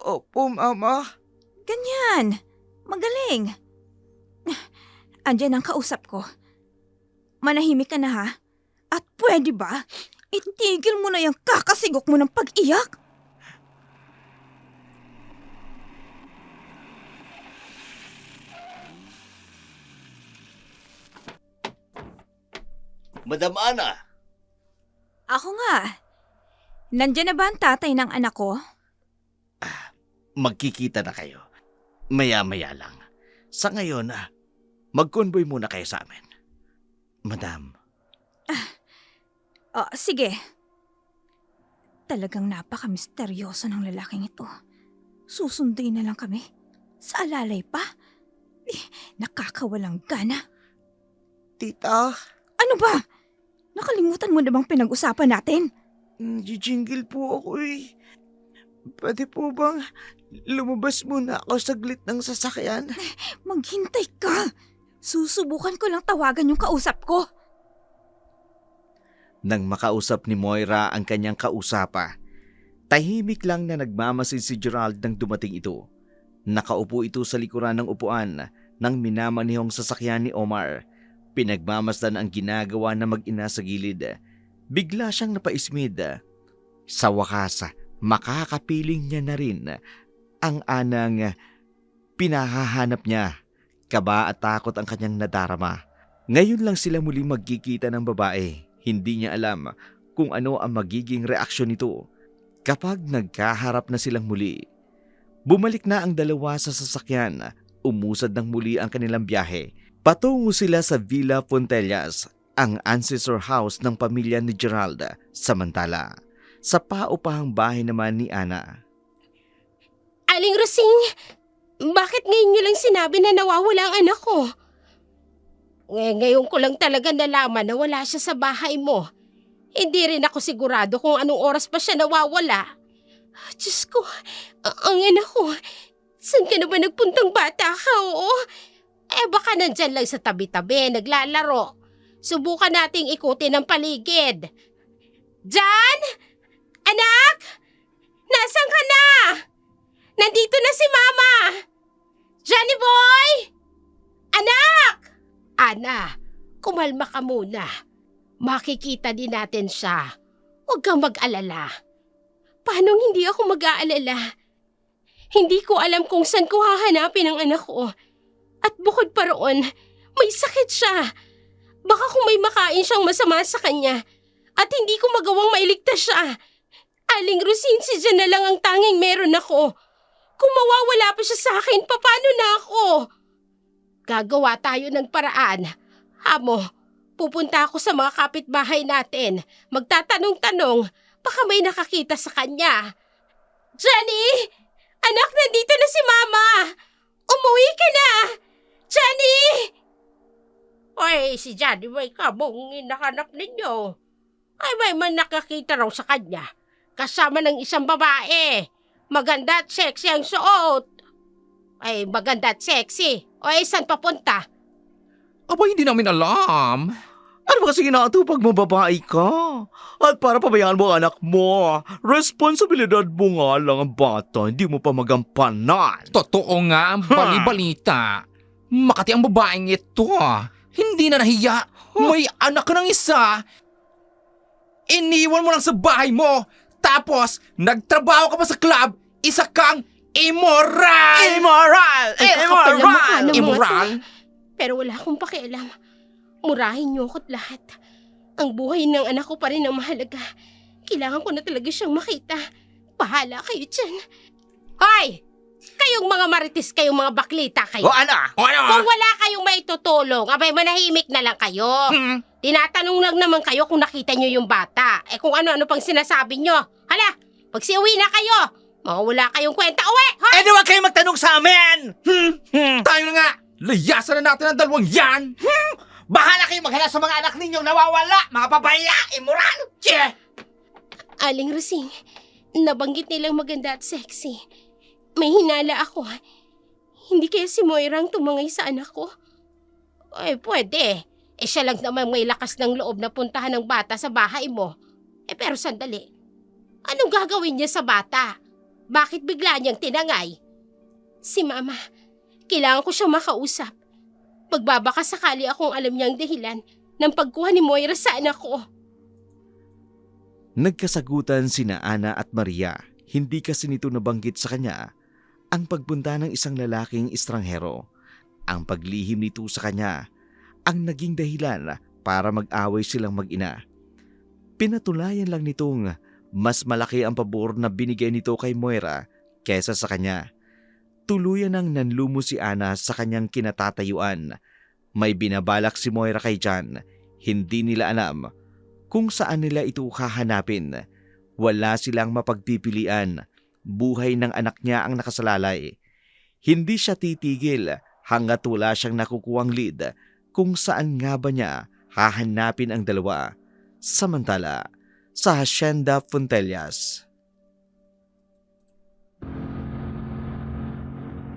Opo, mama. Ganyan. Magaling. Andyan ang kausap ko. Manahimik ka na ha? At pwede ba? Itigil mo na yung kakasigok mo ng pag-iyak. Madam Ana! Ako nga. Nandyan na ba ang tatay ng anak ko? Magkikita na kayo. Maya-maya lang. Sa ngayon, mag-convoy muna kayo sa amin. Madam. Sige. Talagang napaka-misteryoso ng lalaking ito. Susunduin na lang kami. Sa alalay pa. Nakakawalang gana. Tita, Ano ba? Nakalimutan mo na bang pinag-usapan natin? Jingle po ako eh. Pwede po bang lumabas muna ako saglit ng sasakyan? Maghintay ka. Susubukan ko lang tawagan yung kausap ko. Nang makausap ni Moira ang kanyang kausapa, tahimik lang na nagmamasid si Gerald nang dumating ito. Nakaupo ito sa likuran ng upuan ng minamanihong sasakyan ni Omar. Pinagmamasdan ang ginagawa na mag-ina sa gilid. Bigla siyang napaismid. Sa wakas, makakapiling niya na rin ang anang pinahahanap niya. Kaba at takot ang kanyang nadarama. Ngayon lang sila muli magkikita ng babae. Hindi niya alam kung ano ang magiging reaksyon nito kapag nagkaharap na silang muli. Bumalik na ang dalawa sa sasakyan. Umusad ng muli ang kanilang biyahe. Patungo sila sa Villa Fontellas, ang ancestor house ng pamilya ni Gerald. Samantala, sa paupahang bahay naman ni Ana. Aling Rosing, bakit ngayon niyo lang sinabi na nawawala ang anak ko? Ngayon ko lang talaga nalaman na wala siya sa bahay mo. Hindi rin ako sigurado kung anong oras pa siya nawawala. Diyos ko, ang ina ko. Saan ka na ba nagpuntang bata ka, oo? Baka nandyan lang sa tabi-tabi, naglalaro. Subukan nating ikutin ang paligid. Jan? Anak? Nasaan ka na? Nandito na si Mama! Johnny boy! Anak! Ana, kumalma ka muna. Makikita din natin siya. Huwag kang mag-alala. Paano hindi ako mag-aalala? Hindi ko alam kung saan ko hahanapin ang anak ko. At bukod pa roon, may sakit siya. Baka kung may makain siyang masama sa kanya at hindi ko magawang mailigtas siya. Aling Rosine, si Jan na lang ang tanging meron ako. Kung mawawala pa siya sa akin, paano na ako? Gagawa tayo ng paraan. Amo, pupunta ako sa mga kapitbahay natin. Magtatanong-tanong, baka may nakakita sa kanya. Jenny! Anak, nandito na si Mama! Umuwi ka na! Jenny! Oy, si Johnny, may kabong hinahanap ninyo. Ay, may man nakakita raw sa kanya. Kasama ng isang babae. Maganda at sexy ang suot. Ay, maganda at sexy. O, saan papunta? Aba, hindi namin alam. Ano ba kasi ginatupag mo, babae ka? At para pabayaan mo ang anak mo, responsibilidad mo nga lang ang bata, hindi mo pa magampanan. Totoo nga ang bali-balita. Makati ang babaeng ito. Hindi na nahiya. May anak ka ng isa. Iniwan mo lang sa bahay mo. Tapos, nagtrabaho ka pa sa club. Isa kang immoral! Immoral! Kapal na mukha ng mga Immoral? to. Pero wala akong pakialam. Murahin niyo ako't lahat. Ang buhay ng anak ko pa rin ang mahalaga. Kailangan ko na talaga siyang makita. Bahala kayo dyan. Hoy! Kayong mga marites, kayong mga baklita kayo. O ano? Kung wala kayong maitutulong, abay manahimik na lang kayo. Tinatanong lang naman kayo kung nakita niyo yung bata. Kung ano-ano pang sinasabi niyo. Hala, pagsiuwi na kayo, mawala kayong kwenta. Uwi! Hoy! Di wag kayo magtanong sa amin! Tayo na nga! Layasan na natin ang dalawang yan! Bahala kayo maghanap sa mga anak ninyong nawawala, mga papaya, immoral! Tche! Aling Rosing, nabanggit nilang maganda at sexy. May hinala ako. Hindi kaya si Moira ang tumangay sa anak ko? Pwede. Siya lang naman may lakas ng loob na puntahan ng bata sa bahay mo. Pero sandali. Anong gagawin niya sa bata? Bakit bigla niyang tinangay? Si Mama, kailangan ko siyang makausap. Pagbabaka sakali akong alam niyang dahilan ng pagkuha ni Moira sa anak ko. Nagkasagutan sina Ana at Maria. Hindi kasi nito nabanggit sa kanya ang pagpunta ng isang lalaking estranghero. Ang paglihim nito sa kanya ang naging dahilan para mag-away silang mag-ina. Pinatulayan lang nitong mas malaki ang pabor na binigay nito kay Moira kesa sa kanya. Tuluyan nang nanlumo si Ana sa kanyang kinatatayuan. May binabalak si Moira kay Jan. Hindi nila alam kung saan nila ito hahanapin. Wala silang mapagpipilian. Buhay ng anak niya ang nakasalalay. Hindi siya titigil hanggat wala siyang nakukuhang lead kung saan nga ba niya hahanapin ang dalawa. Samantala, sa Hacienda Fontellas.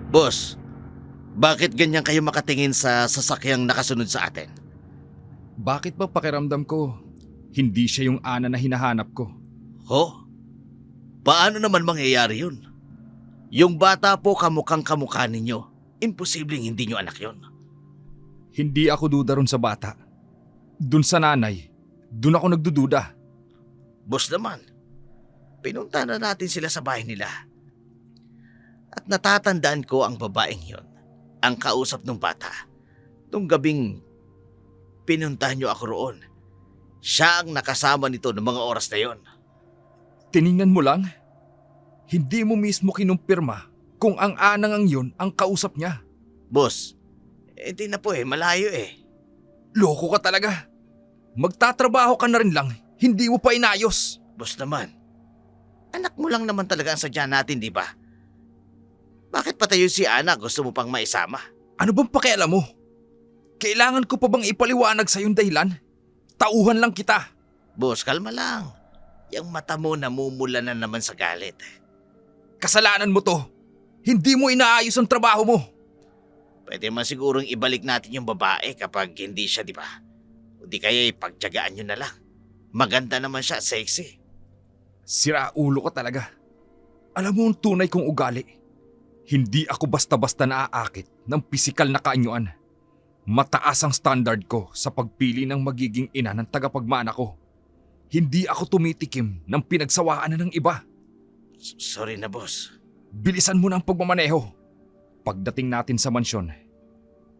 Boss, bakit ganyan kayo makatingin sa sasakyang nakasunod sa atin? Bakit ba pakiramdam ko hindi siya yung Ana na hinahanap ko? Ho? Paano naman mangyayari yun? Yung bata po kamukhang kamukha ninyo. Imposibleng hindi nyo anak yun. Hindi ako duda ron sa bata. Dun sa nanay, dun ako nagdududa. Boss naman, pinunta na natin sila sa bahay nila. At natatandaan ko ang babaeng yon, ang kausap ng bata. Nung gabing pinuntahan nyo ako roon, siya ang nakasama nito ng mga oras na yon. Tiningnan mo lang, hindi mo mismo kinumpirma kung ang anang ang yun ang kausap niya. Boss, hindi na po malayo Loko ka talaga. Magtatrabaho ka na rin lang, hindi mo pa inayos. Boss naman, anak mo lang naman talaga ang sadya natin, di ba? Bakit patayo si Ana gusto mo pang maisama? Ano bang pakialam mo? Kailangan ko pa bang ipaliwanag sa yung dahilan? Tauhan lang kita. Boss, kalma lang. Yang mata mo namumula na naman sa galit. Kasalanan mo to. Hindi mo inaayos ang trabaho mo. Pwede man sigurong ibalik natin yung babae kapag hindi siya, di ba? O di kaya ipagtyagaan nyo na lang. Maganda naman siya, sexy. Sira ulo ka talaga. Alam mo ang tunay kong ugali. Hindi ako basta-basta naaakit ng pisikal na kaanyuan. Mataas ang standard ko sa pagpili ng magiging ina ng tagapagmana ko. Hindi ako tumitikim ng pinagsawaan na ng iba. Sorry na, boss. Bilisan mo na ang pagmamaneho. Pagdating natin sa mansyon,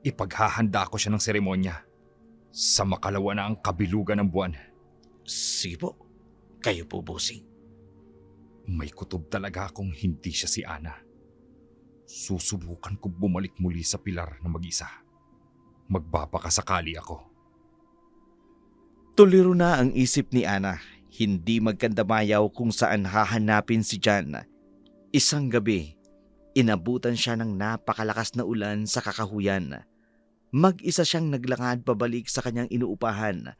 ipaghahanda ko siya ng seremonya. Sa makalawa na ang kabilugan ng buwan. Sige po. Kayo po, bossing. May kutob talaga akong hindi siya si Ana. Susubukan ko bumalik muli sa pilar na mag-isa. Magbabakasakali ako. Tuliro na ang isip ni Ana. Hindi magkandamayaw kung saan hahanapin si Jan. Isang gabi, inabutan siya ng napakalakas na ulan sa kakahuyan. Mag-isa siyang naglakad pabalik sa kanyang inuupahan.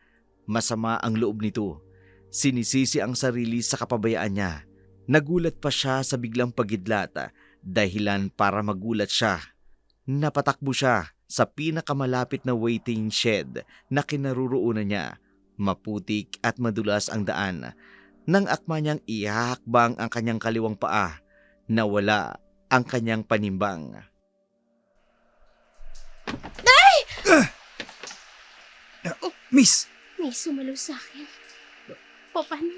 Masama ang loob nito. Sinisisi ang sarili sa kapabayaan niya. Nagulat pa siya sa biglang pagidlat, dahilan para magulat siya. Napatakbo siya sa pinakamalapit na waiting shed na kinaroroonan niya. Maputik at madulas ang daan. Nang akma niyang ihahakbang ang kanyang kaliwang paa, nawala ang kanyang panimbang. Miss! May sumalaw sa akin. Paano?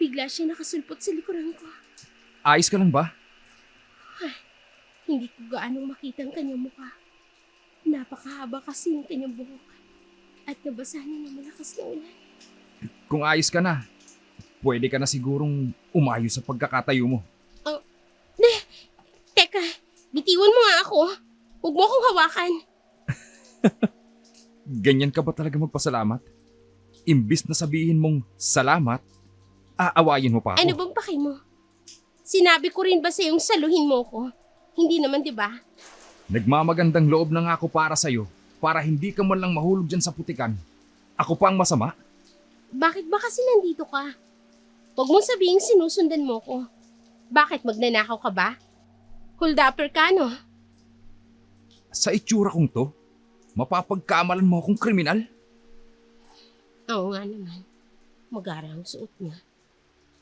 Bigla siya nakasulpot sa likuran ko. Ayos ka lang ba? Hindi ko gaanong makita ang kanyang mukha. Napakahaba kasi ng kanyang buhok. At nabasa niya ng malakas na ulan. Kung ayos ka na, pwede ka na sigurong umayos sa pagkakatayo mo. Teka, bitiwan mo nga ako. Huwag mo akong hawakan. Ganyan ka ba talaga magpasalamat? Imbis na sabihin mong salamat, aawayin mo pa ako. Ano bang paki mo? Sinabi ko rin ba sa yung saluhin mo ko? Hindi naman, di ba? Nagmamagandang loob na nga ako para sa'yo para hindi ka man lang mahulog dyan sa putikan. Ako pa ang masama? Bakit ba kasi nandito ka? Huwag mong sabihin sinusundan mo ko. Bakit magnanakaw ka ba? Hold-upper ka, no? Sa itsura kong to, mapapagkamalan mo akong kriminal? Oo nga naman. Magara ang suot niya.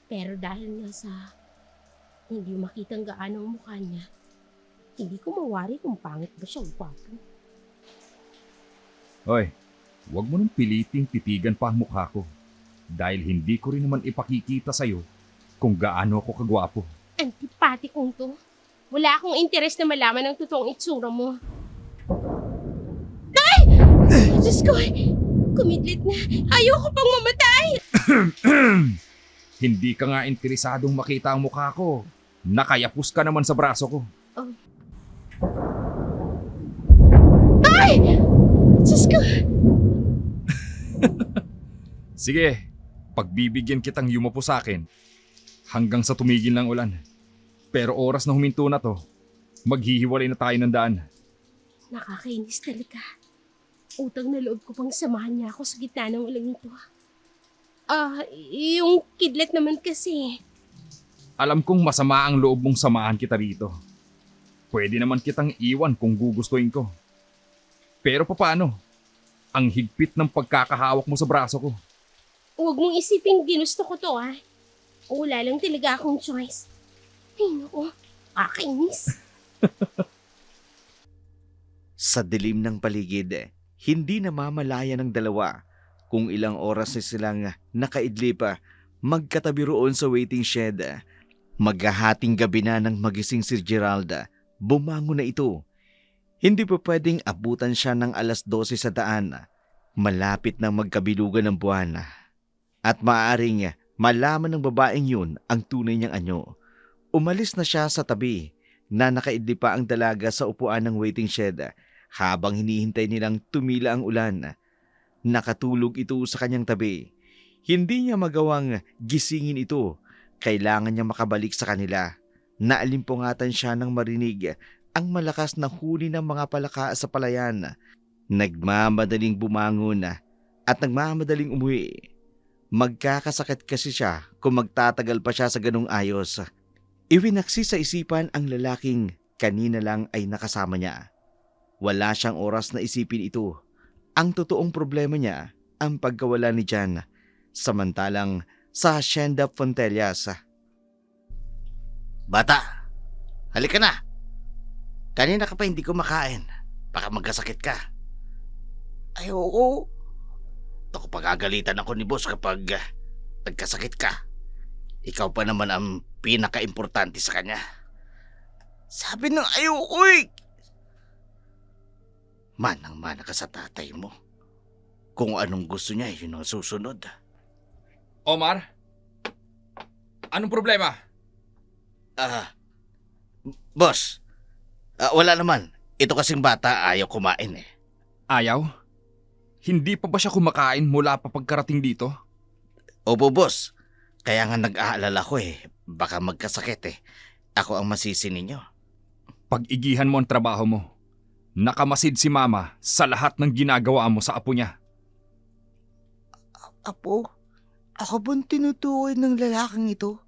Pero dahil nga sa hindi makitang gaano ang mukha niya, hindi ko mawari kung pangit ba siya o gwapo. Hoy, huwag mo nang piliting titigan pa ang mukha ko. Dahil hindi ko rin naman ipakikita sa'yo kung gaano ako kagwapo. Antipati kong to. Wala akong interes na malaman ang totoong itsura mo. Ay! Diyos ko! Kumidlit na. Ayoko pang mamatay! Hindi ka nga interesadong makita ang mukha ko. Nakayapos ka naman sa braso ko. Ay! Diyos ko! Sige, pagbibigyan kitang yumapo sa akin hanggang sa tumigil ng ulan. Pero oras na huminto na to, maghihiwalay na tayo ng daan. Nakakainis talaga. Utang na loob ko pang samahan niya ako sa gitna ng ulang ito. Yung kidlat naman kasi. Alam kong masama ang loob mong samahan kita rito. Pwede naman kitang iwan kung gugustuhin ko. Pero paano? Ang higpit ng pagkakahawak mo sa braso ko. Huwag mong isipin ginusto ko to, ha? Wala lang talaga akong choice. Ay, naku. Kakainis. Sa dilim ng paligid, hindi namamalaya ng dalawa kung ilang oras na silang nakaidlip magkatabi roon sa waiting shed. Maghahating gabi na nang magising si Geralda. Bumangon na ito. Hindi pa pwedeng abutan siya ng 12:00 sa daan. Malapit na magkabilugan ng buwan. At maaaring malaman ng babaeng yun ang tunay niyang anyo. Umalis na siya sa tabi na nakaidli pa ang dalaga sa upuan ng waiting shed habang hinihintay nilang tumila ang ulan. Nakatulog ito sa kanyang tabi. Hindi niya magawang gisingin ito. Kailangan niya makabalik sa kanila. Naalimpungatan siya nang marinig ang malakas na huni ng mga palaka sa palayan. Nagmamadaling bumangon at nagmamadaling umuwi. Magkakasakit kasi siya kung magtatagal pa siya sa ganung ayos. Iwinaksi sa isipan ang lalaking kanina lang ay nakasama niya. Wala siyang oras na isipin ito. Ang totoong problema niya ang pagkawala ni Jan. Samantalang sa Hacienda Fontellas. Bata, halika na. Kanina ka pa hindi kumakain. Baka magkasakit ka. Ayoko. Ako pagagalitan ako ni boss kapag nagkasakit ka. Ikaw pa naman ang pinaka-importante sa kanya. Sabi ng ayoko eh. Manang-mana ka sa tatay mo. Kung anong gusto niya, yun ang susunod. Omar? Anong problema? Boss, wala naman. Ito kasing bata ayaw kumain eh. Ayaw? Hindi pa ba siya kumakain mula pa pagkarating dito? Opo, boss. Kaya nga nag-aalala ko eh. Baka magkasakit eh. Ako ang masisi ninyo. Pag-igihan mo ang trabaho mo. Nakamasid si Mama sa lahat ng ginagawa mo sa apo niya. Apo, ako bang tinutukoy ng lalaking ito?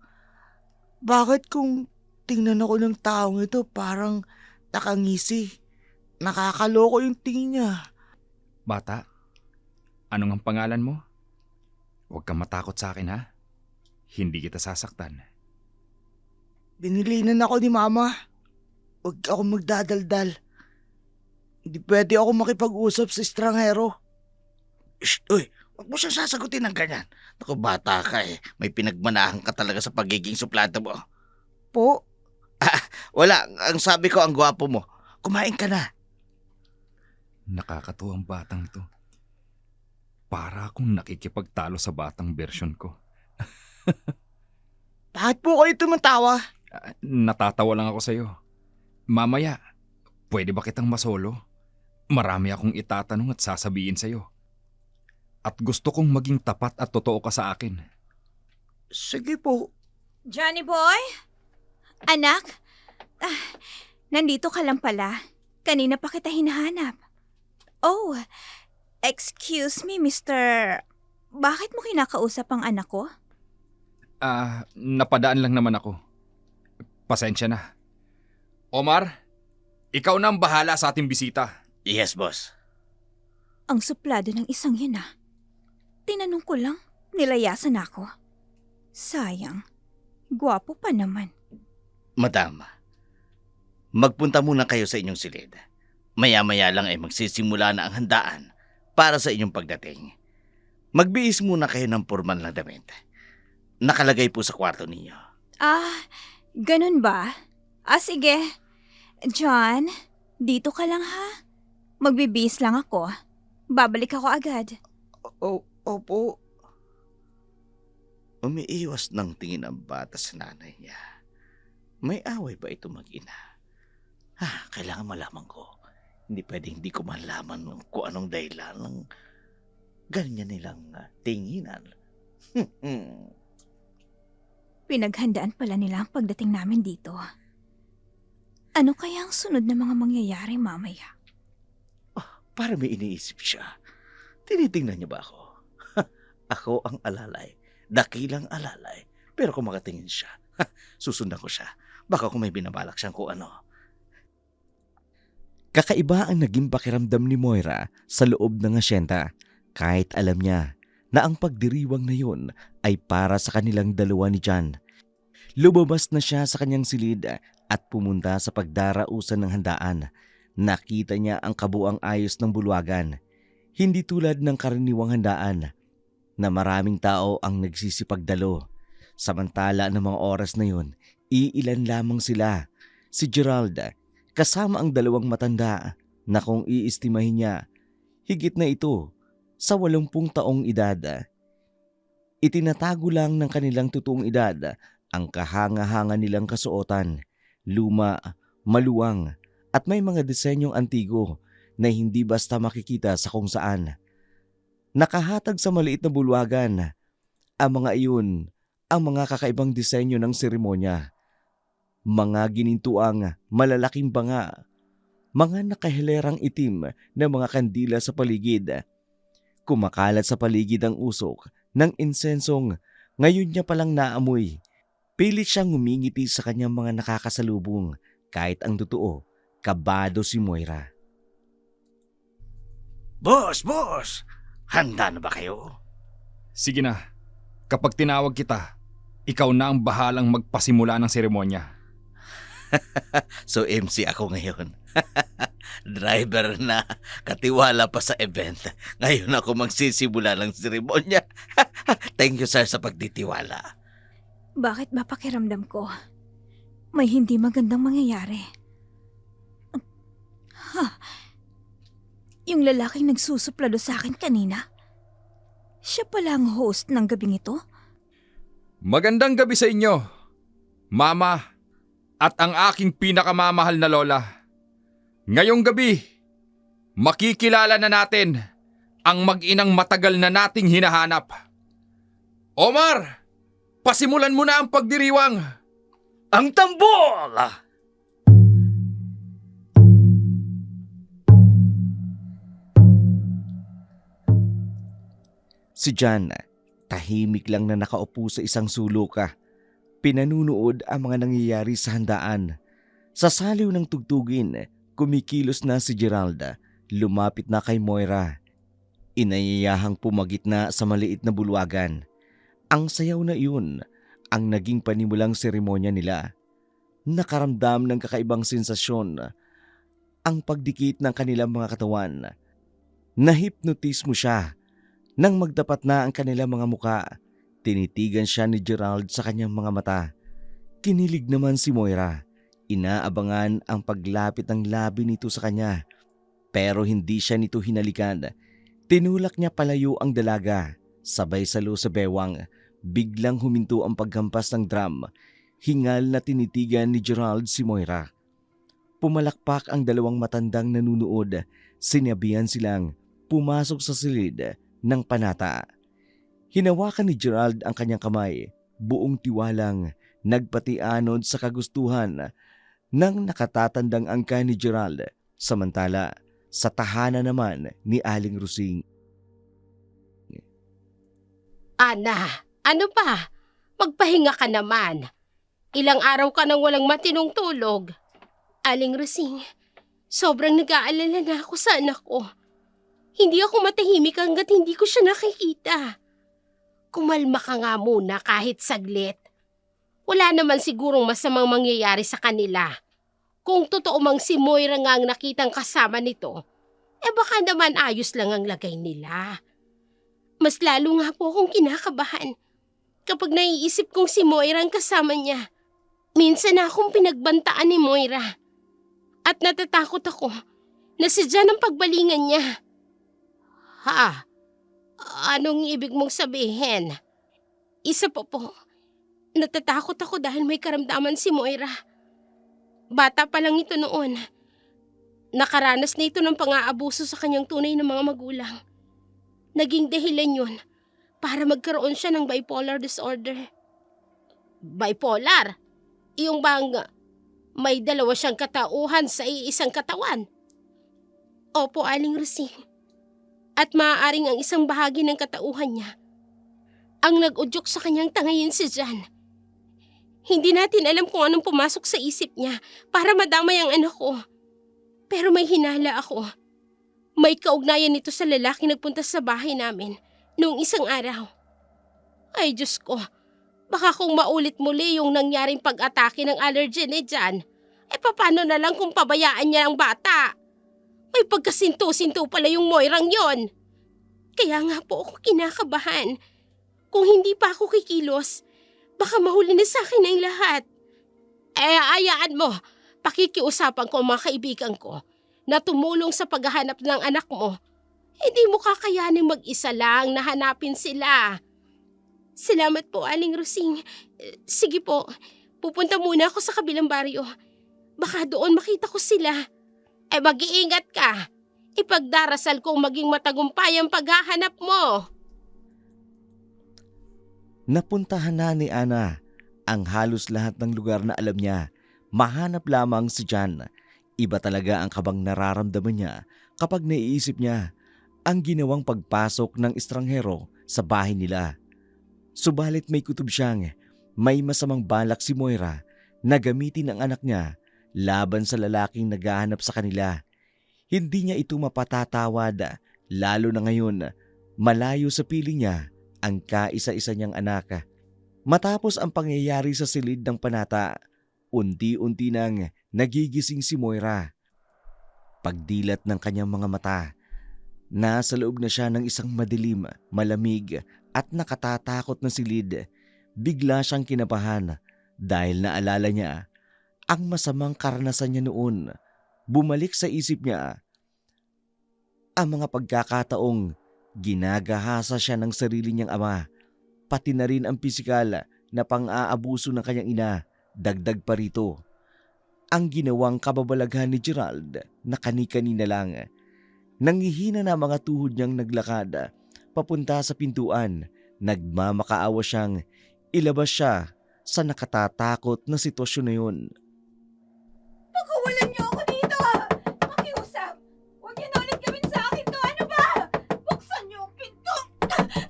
Bakit kung tingnan ako ng taong ito parang nakangisi? Nakakaloko yung tingin niya. Bata, anong ang pangalan mo? Huwag kang matakot sa akin ha. Hindi kita sasaktan. Binilinan ako ni Mama. Huwag ako magdadaldal. Hindi pwede ako makipag-usap sa estranghero. Shh, uy, huwag mo siyang sasagutin ng ganyan. Naku, bata ka eh. May pinagmanahan ka talaga sa pagiging suplado mo. Po, Wala, ang sabi ko ang gwapo mo. Kumain ka na. Nakakatuwang batang to. Para akong nakikipagtalo sa batang version ko. bakit po kayo tumatawa? Natatawa lang ako sa'yo. Mamaya, pwede ba kitang masolo? Marami akong itatanong at sasabihin sa'yo. At gusto kong maging tapat at totoo ka sa akin. Sige po. Johnny boy? Anak? Nandito ka lang pala. Kanina pa kita hinahanap. Oh, excuse me, Mr. Bakit mo kinakausap ang anak ko? Napadaan lang naman ako. Pasensya na. Omar, ikaw na ang bahala sa ating bisita. Yes, boss. Ang suplado ng isang yun ah. Tinanong ko lang, nilayasan ako. Sayang, gwapo pa naman. Madam, magpunta muna kayo sa inyong silid. Maya-maya lang ay magsisimula na ang handaan para sa inyong pagdating. Magbihis muna kayo ng pormal na damit. Nakalagay po sa kwarto ninyo. Ganun ba? Sige. John, dito ka lang ha. Magbibihis lang ako. Babalik ako agad. Opo. Umiiwas ng tingin ang bata sa nanay niya. May away ba ito mag-ina? Kailangan malaman ko. Hindi pwedeng hindi ko malaman kung anong dahilan ng ganyan nilang tinginan. Pinaghandaan pala nila ang pagdating namin dito. Ano kaya ang sunod na mga mangyayari mamaya? Para may iniisip siya. Tinitingnan niya ba ako? Ako ang alalay. Dakilang alalay. Pero kung makatingin siya, susundan ko siya. Baka kung may binabalak siyang kung ano. Kakaiba ang naging pakiramdam ni Moira sa loob ng asyenda kahit alam niya na ang pagdiriwang na yun ay para sa kanilang dalawa ni Jan. Lumabas na siya sa kanyang silid at pumunta sa pagdarausan ng handaan. Nakita niya ang kabuang ayos ng bulwagan. Hindi tulad ng karaniwang handaan na maraming tao ang nagsisipagdalo. Samantala ng mga oras na yun, iilan lamang sila. Si Gerald, kasama ang dalawang matanda na kung iistimahin niya, higit na ito sa 80 taong edad. Itinatago lang ng kanilang totoong edad ang kahanga-hanga nilang kasuotan, luma, maluwang at may mga disenyong antigo na hindi basta makikita sa kung saan. Nakahatag sa maliit na bulwagan, ang mga iyon ang mga kakaibang disenyo ng seremonya. Mga ginintuang malalaking banga, mga nakahilerang itim na mga kandila sa paligid. Kumakalat sa paligid ang usok ng insensong ngayon niya palang naamoy. Pilit siyang ngumingiti sa kanyang mga nakakasalubong kahit ang totoo, kabado si Moira. Boss! Handa na ba kayo? Sige na, kapag tinawag kita, ikaw na ang bahalang magpasimula ng seremonya. So MC ako ngayon. Driver na, katiwala pa sa event. Ngayon ako magsisimula ng seremonya. Thank you sir sa pagtitiwala. Bakit ba pakiramdam ko? May hindi magandang mangyayari. Yung lalaking nagsusuplado sa akin kanina, siya pala ang host ng gabing ito? Magandang gabi sa inyo, Mama, at ang aking pinakamamahal na lola. Ngayong gabi, makikilala na natin ang mag-inang matagal na nating hinahanap. Omar, pasimulan mo na ang pagdiriwang. Ang tambol! Si John, tahimik lang na nakaupo sa isang sulok. Pinanunood ang mga nangyayari sa handaan. Sa saliw ng tugtugin, kumikilos na si Geralda. Lumapit na kay Moira. Inayayahang pumagitna sa maliit na bulwagan. Ang sayaw na iyon ang naging panimulang seremonya nila. Nakaramdam ng kakaibang sensasyon ang pagdikit ng kanilang mga katawan. Nahipnotis mo siya. Nang magdapat na ang kanilang mga muka, tinitigan siya ni Gerald sa kanyang mga mata. Kinilig naman si Moira. Inaabangan ang paglapit ng labi nito sa kanya. Pero hindi siya nito hinalikan. Tinulak niya palayo ang dalaga. Sabay salo sa bewang, biglang huminto ang paghampas ng drum. Hingal na tinitigan ni Gerald si Moira. Pumalakpak ang dalawang matandang nanunood. Sinabihan silang pumasok sa silid ng panata. Hinawakan ni Gerald ang kanyang kamay, buong tiwalang nagpatianod sa kagustuhan ng nakatatandang angka ni Gerald. Samantala, sa tahanan naman ni Aling Rusing. Ana, ano pa? Magpahinga ka naman. Ilang araw ka nang walang matinong tulog. Aling Rosing, sobrang nag-aalala na ako sa anak ko. Hindi ako matahimik hanggat hindi ko siya nakikita. Kumalma ka nga muna kahit saglit. Wala naman sigurong masamang mangyayari sa kanila. Kung totoo mang si Moira nga ang nakitang kasama nito, baka naman ayos lang ang lagay nila. Mas lalo nga po akong kinakabahan kapag naiisip kong si Moira ang kasama niya. Minsan na akong pinagbantaan ni Moira. At natatakot ako na sadya ng pagbalingan niya. Ha? Anong ibig mong sabihin? Isa pa po, natatakot ako dahil may karamdaman si Moira. Bata pa lang ito noon. Nakaranas na ito ng pang-aabuso sa kanyang tunay na mga magulang. Naging dahilan yun para magkaroon siya ng bipolar disorder. Bipolar? Yung bang may dalawa siyang katauhan sa iisang katawan? Opo, Aling Rosing. At maaaring ang isang bahagi ng katauhan niya ang nag-udyok sa kanyang tangayin si Jan. Hindi natin alam kung anong pumasok sa isip niya para madamay ang anak ko. Pero may hinala ako. May kaugnayan nito sa lalaki nagpunta sa bahay namin noong isang araw. Ay Diyos ko, baka kung maulit muli yung nangyaring pag-atake ng allergen ni Jan, paano na lang kung pabayaan niya ang bata? May pagkasinto-sinto pala yung Moirang yon. Kaya nga po ako kinakabahan. Kung hindi pa ako kikilos, baka mahuli na sa akin ang lahat. Ayaan mo, pakikiusapan ko ang mga kaibigan ko na tumulong sa paghahanap ng anak mo. Hindi mo kakayanin mag-isa lang na hanapin sila. Salamat po, Aling Rosing. Sige po, pupunta muna ako sa kabilang baryo. Baka doon makita ko sila. Mag-iingat ka. Ipagdarasal kong maging matagumpay ang paghahanap mo. Napuntahan na ni Ana ang halos lahat ng lugar na alam niya. Mahanap lamang si Jan. Iba talaga ang kabang nararamdaman niya kapag naiisip niya ang ginawang pagpasok ng estranghero sa bahay nila. Subalit may kutob siyang may masamang balak si Moira na gamitin ang anak niya laban sa lalaking naghahanap sa kanila. Hindi niya ito mapatatawad, lalo na ngayon malayo sa piling niya ang kaisa-isa niyang anak. Matapos ang pangyayari sa silid ng panata, unti-unti nang nagigising si Moira. Pagdilat ng kanyang mga mata, nasa loob na siya ng isang madilim, malamig at nakatatakot na silid. Bigla siyang kinabahan dahil naalala niya ang masamang karanasan niya noon. Bumalik sa isip niya ang mga pagkakataong ginagahasa siya ng sarili niyang ama, pati na rin ang pisikal na pang-aabuso ng kanyang ina. Dagdag pa rito ang ginawang kababalaghan ni Gerald na kani-kanina lang. Nangihina na mga tuhod niyang naglakad papunta sa pintuan. Nagmamakaawa siyang ilabas siya sa nakatatakot na sitwasyon na yun. Pakawalan niyo ako dito! Pakiusap! Huwag niyo na ulit gawin sa akin to! Ano ba? Buksan niyo ang pinto!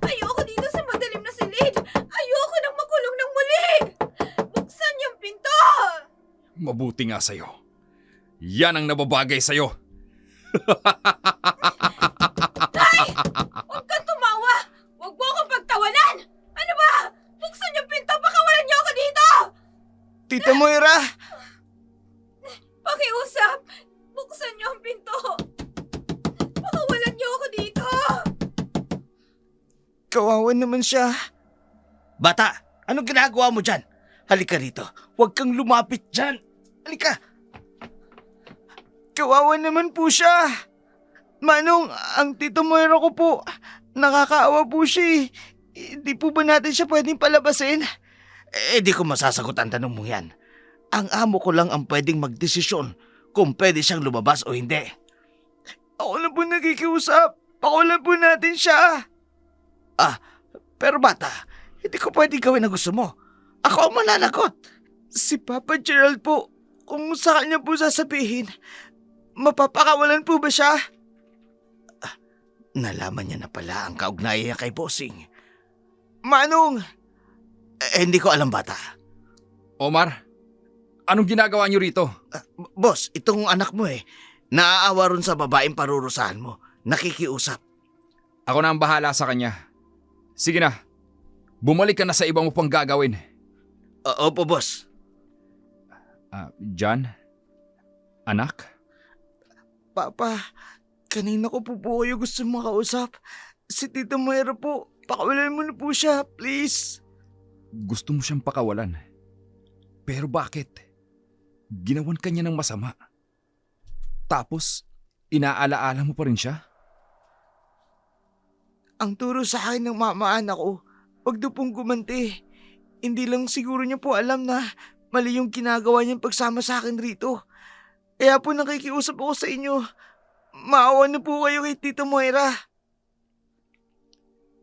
Ayoko dito sa madilim na silid! Ayoko nang makulong ng muli! Buksan niyo ang pinto! Mabuti nga sa'yo. Yan ang nababagay sa'yo. Huwag kang tumawa! Huwag mo akong pagtawanan! Ano ba? Buksan niyo ang pinto! Pakawalan niyo ako dito! Tita Moira! Pakiusap! Buksan niyo ang pinto! Pakawalan niyo ako dito! Kawawa naman siya. Bata, anong ginagawa mo dyan? Halika rito. Huwag kang lumapit dyan. Halika. Kawawa naman po siya. Manong, ang Tito Moira ko po, nakakaawa po siya eh. Hindi po ba natin siya pwedeng palabasin? Di ko masasagot ang tanong mo yan. Ang amo ko lang ang pwedeng magdesisyon kung pwede siyang lumabas o hindi. Ako na po nakikiusap. Pakulan po natin siya. Pero bata, hindi ko pwedeng gawin ang gusto mo. Ako ang mananagot. Si Papa Gerald po, kung sa kanya po sasabihin, mapapakawalan po ba siya? Nalaman niya na pala ang kaugnayan niya kay Bossing. Manong, Hindi ko alam, bata. Omar, anong ginagawa niyo rito? Boss, itong anak mo naaawa ron sa babaeng parurusahan mo. Nakikiusap. Ako na ang bahala sa kanya. Sige na, bumalik ka na sa ibang mo pang gagawin. Opo, boss. John? Anak? Papa, kanina ko po kayo gusto makausap. Si Tita Moira po, pakawalan mo na po siya, please. Gusto mo siyang pakawalan. Pero bakit? Ginawan ka niya ng masama. Tapos, inaalaala mo pa rin siya? Ang turo sa akin ng mamaan ako, wag daw pong gumanti. Hindi lang siguro niya po alam na mali yung ginagawa niyang pagsama sa akin rito. Kaya po nakikiusap ako sa inyo. Maawa na po kayo kay Tita Moira.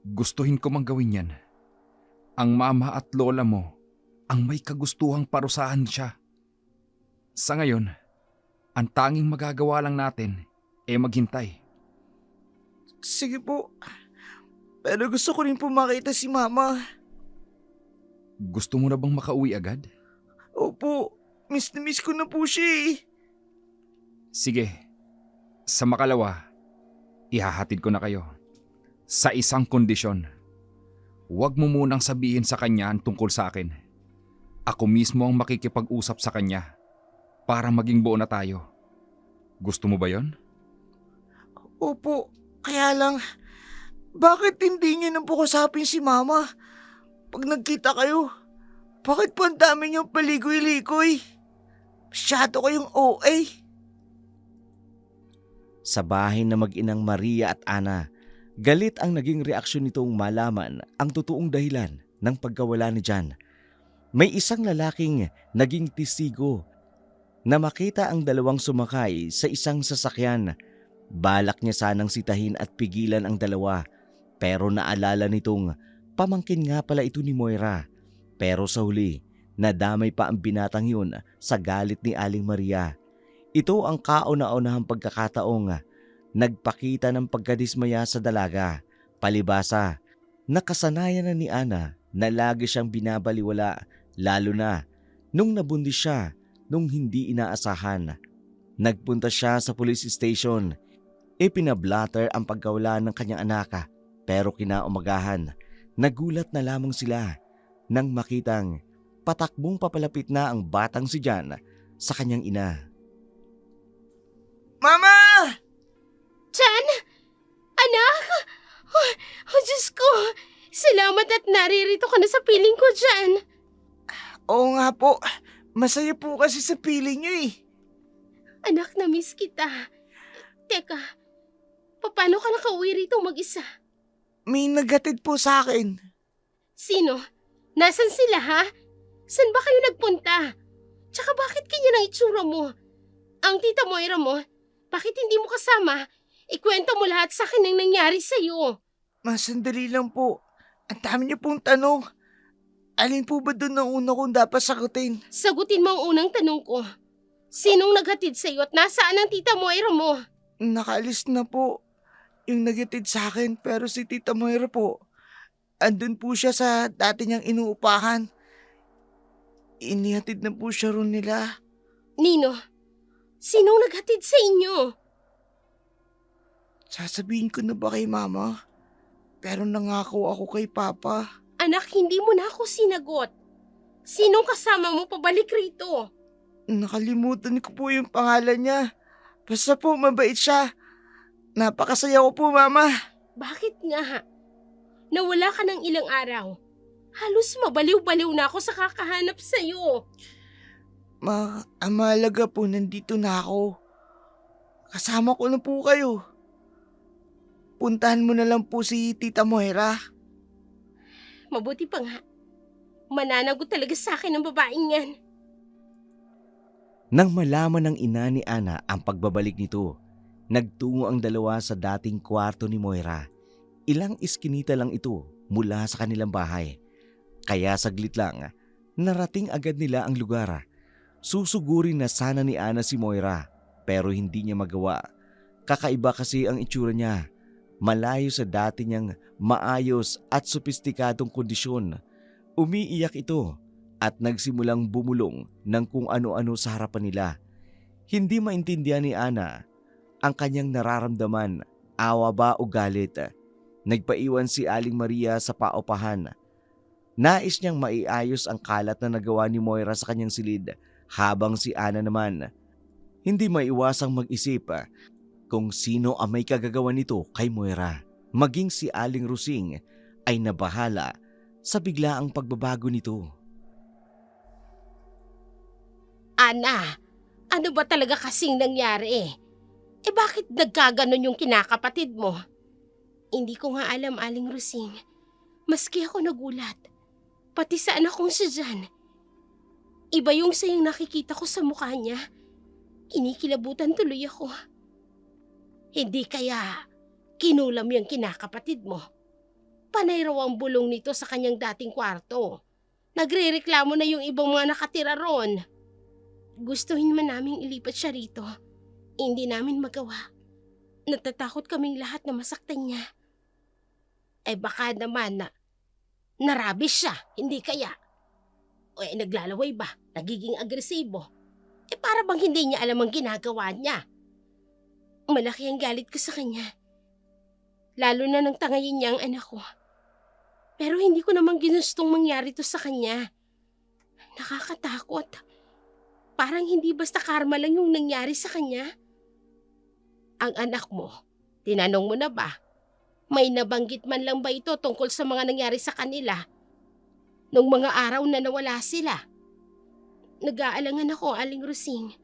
Gustuhin ko mang gawin yan. Ang mama at lola mo ang may kagustuhang parusahan siya. Sa ngayon, ang tanging magagawa lang natin ay maghintay. Sige po. Pero gusto ko rin po makita si Mama. Gusto mo na bang makauwi agad? Opo, miss na miss ko na po siya eh. Sige, sa makalawa, ihahatid ko na kayo. Sa isang kondisyon. Huwag mo munang sabihin sa kanya ang tungkol sa akin. Ako mismo ang makikipag-usap sa kanya para maging buo na tayo. Gusto mo ba yon? Opo, kaya lang, bakit hindi niyo nang pukusapin si Mama? Pag nagkita kayo, bakit po ang dami niyong paligoy-ligoy? Masyado kayong OA. Sa bahay na mag-inang Maria at Ana, galit ang naging reaksyon nitong malaman ang totoong dahilan ng pagkawala ni John. May isang lalaking naging testigo na makita ang dalawang sumakay sa isang sasakyan. Balak niya sanang sitahin at pigilan ang dalawa, pero naalala nitong pamangkin nga pala ito ni Moira. Pero sa huli, nadamay pa ang binatang yun sa galit ni Aling Maria. Ito ang kauna-unahang pagkakataong nagpakita ng pagkadismaya sa dalaga. Palibasa, nakasanayan na ni Ana na lagi siyang binabaliwala, lalo na nung nabundis siya nung hindi inaasahan. Nagpunta siya sa police station. Ipinablatter ang pagkawala ng kanyang anak, pero kinaumagahan, nagulat na lamang sila nang makitang patakbong papalapit na ang batang si Jan sa kanyang ina. Mama! Jan? Anak? Oh, Diyos ko! Salamat at naririto ka na sa piling ko, Jan. Oo nga po. Masaya po kasi sa piling niyo eh. Anak, na-miss kita. Teka, paano ka nakauwi rito mag-isa? May naghatid po sa akin. Sino? Nasaan sila, ha? Saan ba kayo nagpunta? Tsaka bakit ganyan ang itsura mo? Ang tita Moira mo, bakit hindi mo kasama? Ikwento mo lahat sa akin ang nangyari sa'yo. Sandali lang po. Ang dami niyo pong tanong. Alin po ba doon ang una kong dapat sagutin? Sagutin mo ang unang tanong ko. Sinong naghatid sa'yo at nasaan ang tita Moira mo? Nakaalis na po. Yung naghatid sa akin, pero si Tita Moira po, andun po siya sa dati niyang inuupahan. Inihatid na po siya ron nila. Nino, sinong naghatid sa inyo? Sasabihin ko na ba kay Mama? Pero nangako ako kay Papa. Anak, hindi mo na ako sinagot. Sinong kasama mo pabalik rito? Nakalimutan ko po yung pangalan niya. Basta po mabait siya. Napakasaya ko po, Mama. Bakit nga? Nawala ka ng ilang araw. Halos mabaliw-baliw na ako sa kakahanap sa'yo. Ang mahalaga po, nandito na ako. Kasama ko na po kayo. Puntahan mo na lang po si Tita Moira. Mabuti pa nga. Mananagot talaga sa akin ang babaeng yan. Nang malaman ng ina ni Ana ang pagbabalik nito, nagtungo ang dalawa sa dating kwarto ni Moira. Ilang iskinita lang ito mula sa kanilang bahay. Kaya saglit lang, narating agad nila ang lugar. Susugurin na sana ni Ana si Moira, pero hindi niya magawa. Kakaiba kasi ang itsura niya. Malayo sa dati niyang maayos at sopistikadong kondisyon. Umiiyak ito at nagsimulang bumulong ng kung ano-ano sa harapan nila. Hindi maintindihan ni Ana ang kanyang nararamdaman, awa ba o galit. Nagpaiwan si Aling Maria sa paupahan. Nais niyang maiayos ang kalat na nagawa ni Moira sa kanyang silid, habang si Ana naman hindi maiwasang mag-isip kung sino ang may kagagawa nito kay Moira. Maging si Aling Rusing ay nabahala sa biglaang pagbabago nito. Ana, ano ba talaga kasing nangyari? Bakit nagkaganon yung kinakapatid mo? Hindi ko nga alam, Aling Rusing. Maski ako nagulat. Pati sa anak kong si Jan. Iba yung sayang nakikita ko sa mukha niya. Kinikilabutan tuloy ako. Hindi kaya kinulam yung kinakapatid mo. Panay raw ang bulong nito sa kanyang dating kwarto. Nagrereklamo na yung ibang mga nakatira ron. Gustuhin man naming ilipat siya rito. Hindi namin magawa. Natatakot kaming lahat na masaktan niya. Baka naman na narabis siya, hindi kaya? O naglalaway ba? Nagiging agresibo? Para bang hindi niya alam ang ginagawa niya? Malaki ang galit ko sa kanya. Lalo na nang tangayin niya ang anak ko. Pero hindi ko naman ginustong mangyari to sa kanya. Nakakatakot. Parang hindi basta karma lang yung nangyari sa kanya. Ang anak mo, tinanong mo na ba? May nabanggit man lang ba ito tungkol sa mga nangyari sa kanila? Nung mga araw na nawala sila. Nag-aalangan ako, Aling Rusing.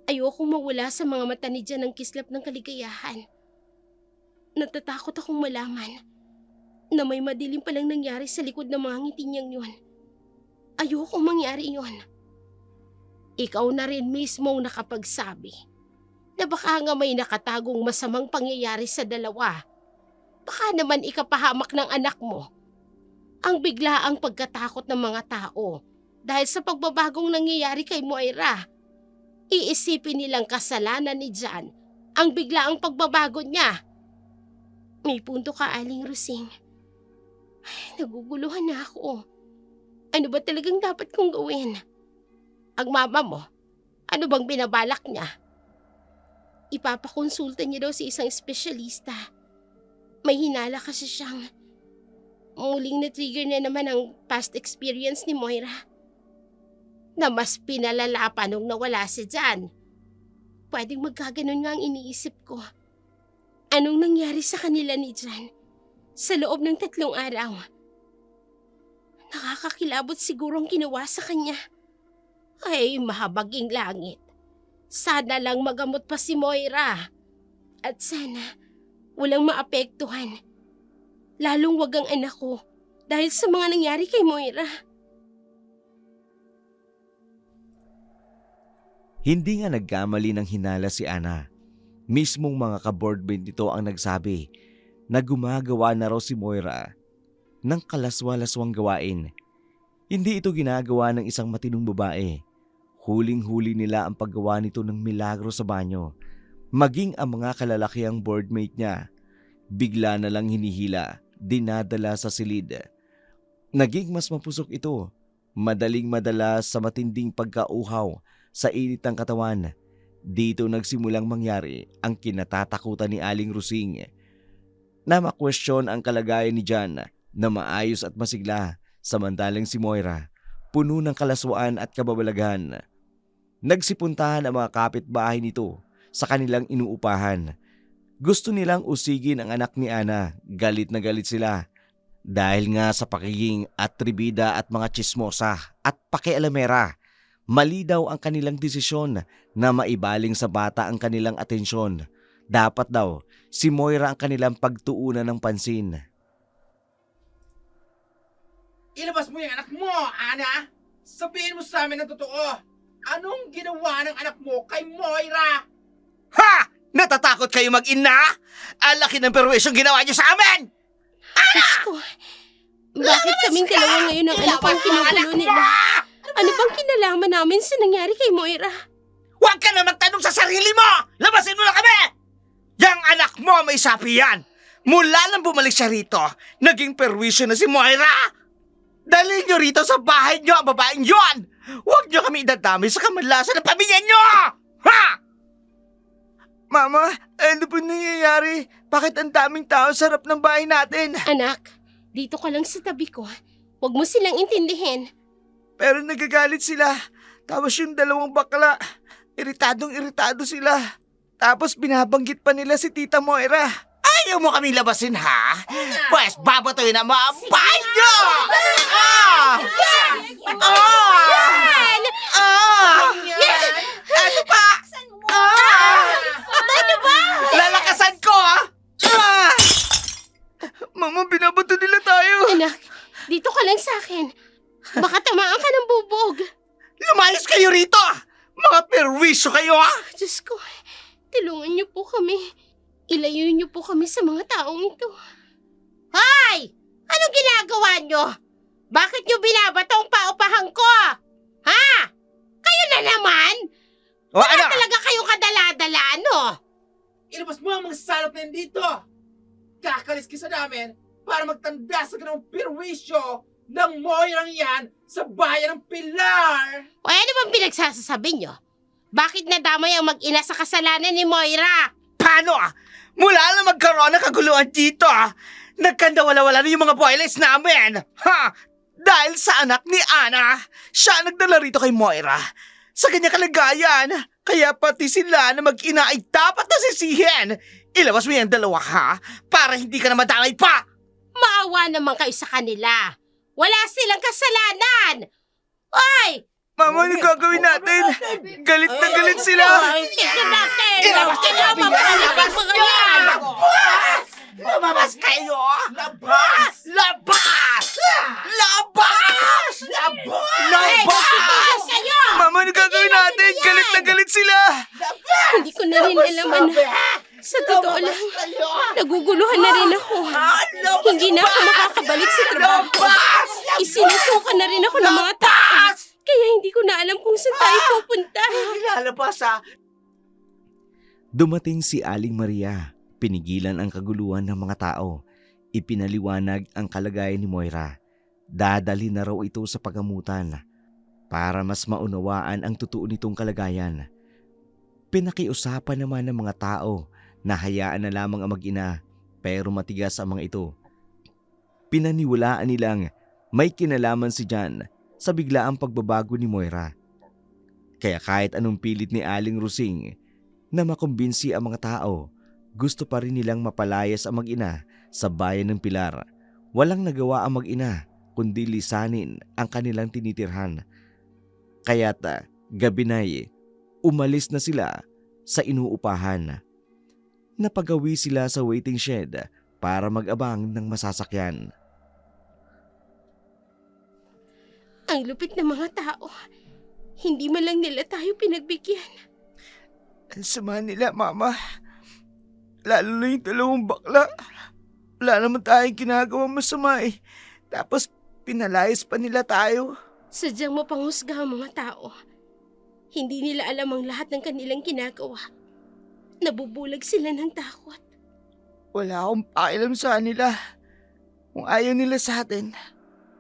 Ayokong mawala sa mga mata ni Jan ang kislap ng kaligayahan. Natatakot akong malaman na may madilim palang nangyari sa likod ng mga ngiti niyang yun. Ayokong mangyari yun. Ikaw na rin mismong nakapagsabi na baka nga may nakatagong masamang pangyayari sa dalawa. Baka naman ikapahamak ng anak mo ang biglaang pagkatakot ng mga tao dahil sa pagbabagong nangyayari kay Moira. Iisipin nilang kasalanan ni Jan ang biglaang pagbabago niya. May punto ka, Aling Rusing. Naguguluhan na ako. Ano ba talagang dapat kong gawin? Ang mama mo, ano bang binabalak niya? Ipapakonsulta niya daw sa isang espesyalista. May hinala kasi siyang muling na-trigger na naman ang past experience ni Moira. Na mas pinalala pa nung nawala si Jan. Pwedeng magkaganon nga ang iniisip ko. Anong nangyari sa kanila ni Jan sa loob ng 3 araw? Nakakakilabot siguro ang ginawa sa kanya. Ay, mahabaging langit. Sana lang magamot pa si Moira. At sana walang maapektuhan. Lalong wag ang anak ko dahil sa mga nangyari kay Moira. Hindi nga nagkamali ng hinala si Ana. Mismong mga ka-boardmate nito ang nagsabi na gumagawa na raw si Moira ng kalaswa-laswang gawain. Hindi ito ginagawa ng isang matinong babae. Huling-huli nila ang paggawa nito ng milagro sa banyo. Maging ang mga kalalakiang boardmate niya, bigla na lang hinihila, dinadala sa silid. Naging mas mapusok ito, madaling madala sa matinding pagkauhaw sa init ng katawan. Dito nagsimulang mangyari ang kinatatakutan ni Aling Rusing na makwestiyon ang kalagayan ni Jan na maayos at masigla, samantalang si Moira puno ng kalaswaan at kababalaghan. Nagsipuntahan ang mga kapitbahay nito sa kanilang inuupahan. Gusto nilang usigin ang anak ni Ana, galit na galit sila dahil nga sa pakiging atribida at mga chismosa at pakialamera. Mali daw ang kanilang desisyon na maibaling sa bata ang kanilang atensyon. Dapat daw si Moira ang kanilang pagtuunan ng pansin. Ilabas mo yung anak mo, Ana! Sabihin mo sa amin ang totoo! Anong ginawa ng anak mo kay Moira? Ha! Natatakot kayo mag-ina? Ang laki ng perwisyong ginawa niyo sa amin! Diyos ko, bakit kaming dalawa ngayon ang anak kong kinukulo nila? Ano bang kinalaman namin sa nangyari kay Moira? Huwag ka na magtanong sa sarili mo! Labasin mo na kami! Yang anak mo may sapi yan! Mula nang bumalik siya rito, naging perwisyo na si Moira! Dalhin niyo rito sa bahay niyo ang babaeng yon! Huwag niyo kami idadami sa kamanlasan ng pamilya niyo! Ha! Mama, ano po nangyayari? Bakit ang daming tao sa harap ng bahay natin? Anak, dito ka lang sa tabi ko. Huwag mo silang intindihin. Pero nagagalit sila. Tapos yung 2 bakla, iritadong-iritado sila. Tapos binabanggit pa nila si Tita Moira. Ayaw mo kami labasin, ha? Pues babatoy na mga bahay niyo! Ah! Ano pa? Ano ba? Lalakasan ko, ha? Mama, binabato nila tayo. Anak, dito ka lang sa akin. Baka tamaan ka ng bubog. Lumayas kayo rito! Mga perwisyo kayo, ha? Diyos ko, tulungan niyo po kami. Ilayo niyo po kami sa mga taong ito. Hoy! Anong ginagawa niyo? Bakit niyo binabatong paupahan ko? Ha? Kayo na naman? O Wala ano? talaga kayong kadala-dala, ano? Ilabas mo ang mga salot na yan dito! Kakalis ka sa namin para magtanda sa ganong perwisyo ng Moirang yan sa bayan ng Pilar! O ano bang pinagsasasabi niyo? Bakit nadamay ang mag-ina sa kasalanan ni Moira? Paano, Mula na magkaroon ng kaguluhan dito, nagkandawala-wala na yung mga boylets namin! Ha? Dahil sa anak ni Ana, siya nagdala rito kay Moira. Sa kanya kalagayan, kaya pati sila na mag-ina ay dapat nasisihin. Ilabas mo yung 2, ha? Para hindi ka na madamay pa! Maawa naman kayo sa kanila. Wala silang kasalanan. Oy! Mama, ano gagawin natin? Galit na galit sila. Tignan natin! Ilabas kayo! Kailangan mapalabas mga yan! Lumabas kayo! Labas! Labas! Labas! Labas! Kayo! Mama, ano gagawin natin? Galit na galit sila. Hindi ko na rin alam, anak. Sa totoo lang, naguguluhan na rin ako. Hindi na ako makakabalik sa trabaho. Isinusuka na rin ako ng mga tao. Kaya hindi ko na alam kung saan tayo pupunta. Lalabas, Dumating si Aling Maria. Pinigilan ang kaguluhan ng mga tao. Ipinaliwanag ang kalagayan ni Moira. Dadali na raw ito sa pagamutan para mas maunawaan ang totoo nitong kalagayan. Pinakiusapan naman ng mga tao na hayaan na lamang ang mag-ina pero matigas ang mga ito. Pinaniwalaan nilang may kinalaman si John sa biglaang pagbabago ni Moira. Kaya kahit anong pilit ni Aling Rusing na makumbinsi ang mga tao, gusto pa rin nilang mapalayas ang mag-ina sa bayan ng Pilar. Walang nagawa ang mag-ina kundi lisanin ang kanilang tinitirhan. Kaya't gabi na'y umalis na sila sa inuupahan. Napagawi sila sa waiting shed para mag-abang ng masasakyan. Ang lupit ng mga tao. Hindi man lang nila tayo pinagbigyan. Ang sama nila, Mama. Lalo na yung dalawang bakla. Wala naman tayong ginagawang masama eh. Tapos pinalayas pa nila tayo. Sadyang mapanghusga ang mga tao. Hindi nila alam ang lahat ng kanilang ginagawa. Nabubulag sila ng takot. Wala akong pakialam sa kanila. Kung ayaw nila sa atin,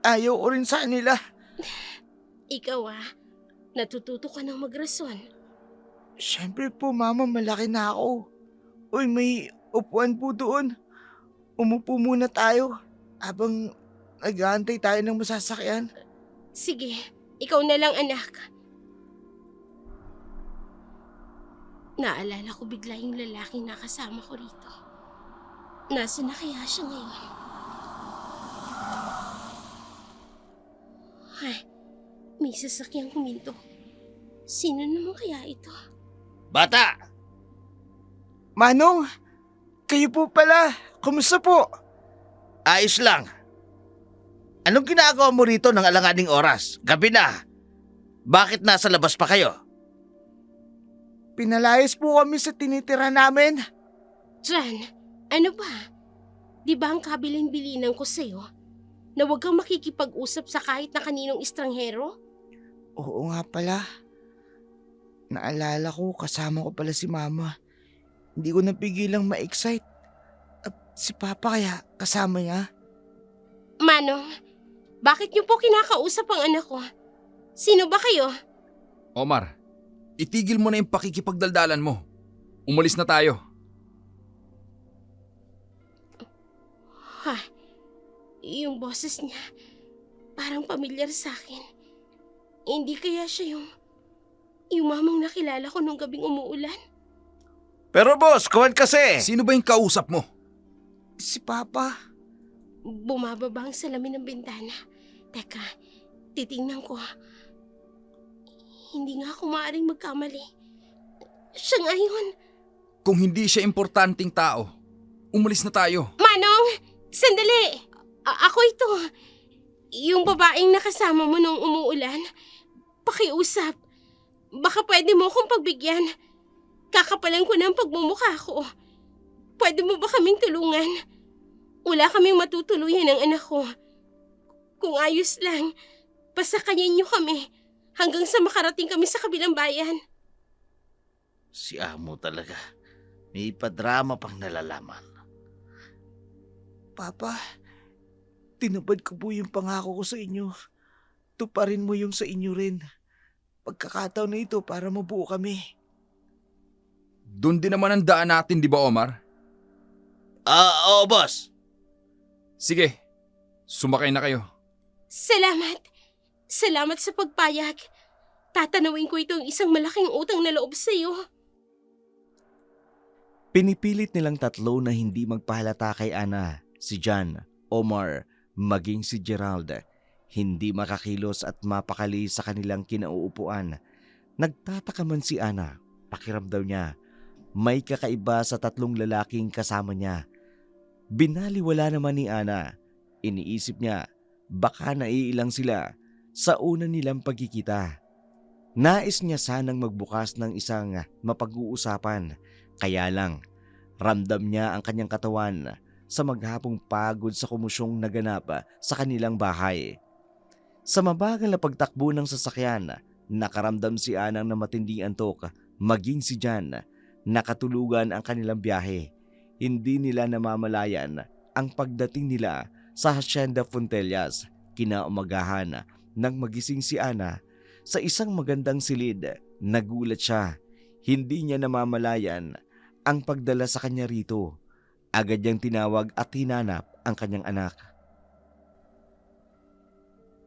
ayaw ko rin sa kanila. Ikaw natututo ka ng magrason. Siyempre po, Mama, malaki na ako. Uy, may upuan po doon. Umupo muna tayo habang nag-aantay tayo ng masasakyan. Sige, ikaw na lang anak. Naalala ko bigla yung lalaking nakasama ko rito. Nasaan na kaya siya ngayon? Ay, may sasakyang huminto. Sino naman kaya ito? Bata! Manong, kayo po pala. Kumusta po? Ayos lang. Anong ginagawa mo rito ng alanganing oras? Gabi na. Bakit nasa labas pa kayo? Pinalayas po kami sa tinitira namin. Jan, ano ba? Di ba ang kabilin-bilinan ko sa'yo na huwag kang makikipag-usap sa kahit na kaninong estranghero? Oo nga pala. Naalala ko, kasama ko pala si Mama. Hindi ko napigilang ma-excite. At si Papa kaya kasama niya? Manong, bakit niyo po kinakausap ang anak ko? Sino ba kayo? Omar, itigil mo na yung pakikipagdaldalan mo. Umalis na tayo. Yung boses niya, parang pamilyar sa akin. Hindi kaya siya yung mamang nakilala ko nung gabing umuulan? Pero boss, kuwan kasi. Sino ba yung kausap mo? Si Papa. Bumababa ang salamin ng bintana. Teka, titingnan ko. Hindi nga ako maaaring magkamali. Siya nga yun. Kung hindi siya importanteng tao, umalis na tayo. Manong! Sandali! Ako ito. Yung babaeng nakasama mo nung umuulan. Pakiusap. Baka pwede mo akong pagbigyan. Kakapalan ko na ang pagmumukha ko. Pwede mo ba kaming tulungan? Wala kaming matutuluyan ng anak ko. Kung ayos lang, pasakayin niyo kami hanggang sa makarating kami sa kabilang bayan. Si Amo talaga. May padrama pang nalalaman. Papa, tinupad ko po yung pangako ko sa inyo. Tuparin mo yung sa inyo rin. Pagkakataon na ito para mabuo kami. Doon din naman ang daan natin, di ba Omar? Oo, boss. Sige, sumakay na kayo. Salamat. Salamat sa pagpayag. Tatanawin ko itong isang malaking utang na loob sa iyo. Pinipilit nilang tatlo na hindi magpahalata kay Ana, si John, Omar, maging si Gerald. Hindi makakilos at mapakali sa kanilang kinauupuan. Nagtataka man si Ana, pakiramdam niya. May kakaiba sa tatlong lalaking kasama niya. Binaliwala naman ni Ana. Iniisip niya, baka naiilang sila sa una nilang pagkikita. Nais niya sanang magbukas ng isang mapag-uusapan. Kaya lang, ramdam niya ang kanyang katawan sa maghapong pagod sa kumusyong naganap sa kanilang bahay. Sa mabagal na pagtakbo ng sasakyan, nakaramdam si Anang na matinding antok, maging si John. Nakatulugan ang kanilang biyahe. Hindi nila namamalayan ang pagdating nila sa Hacienda Fontellas. Kinaumagahan nang magising si Ana sa isang magandang silid. Nagulat siya. Hindi niya namamalayan ang pagdala sa kanya rito. Agad niyang tinawag at hinanap ang kanyang anak.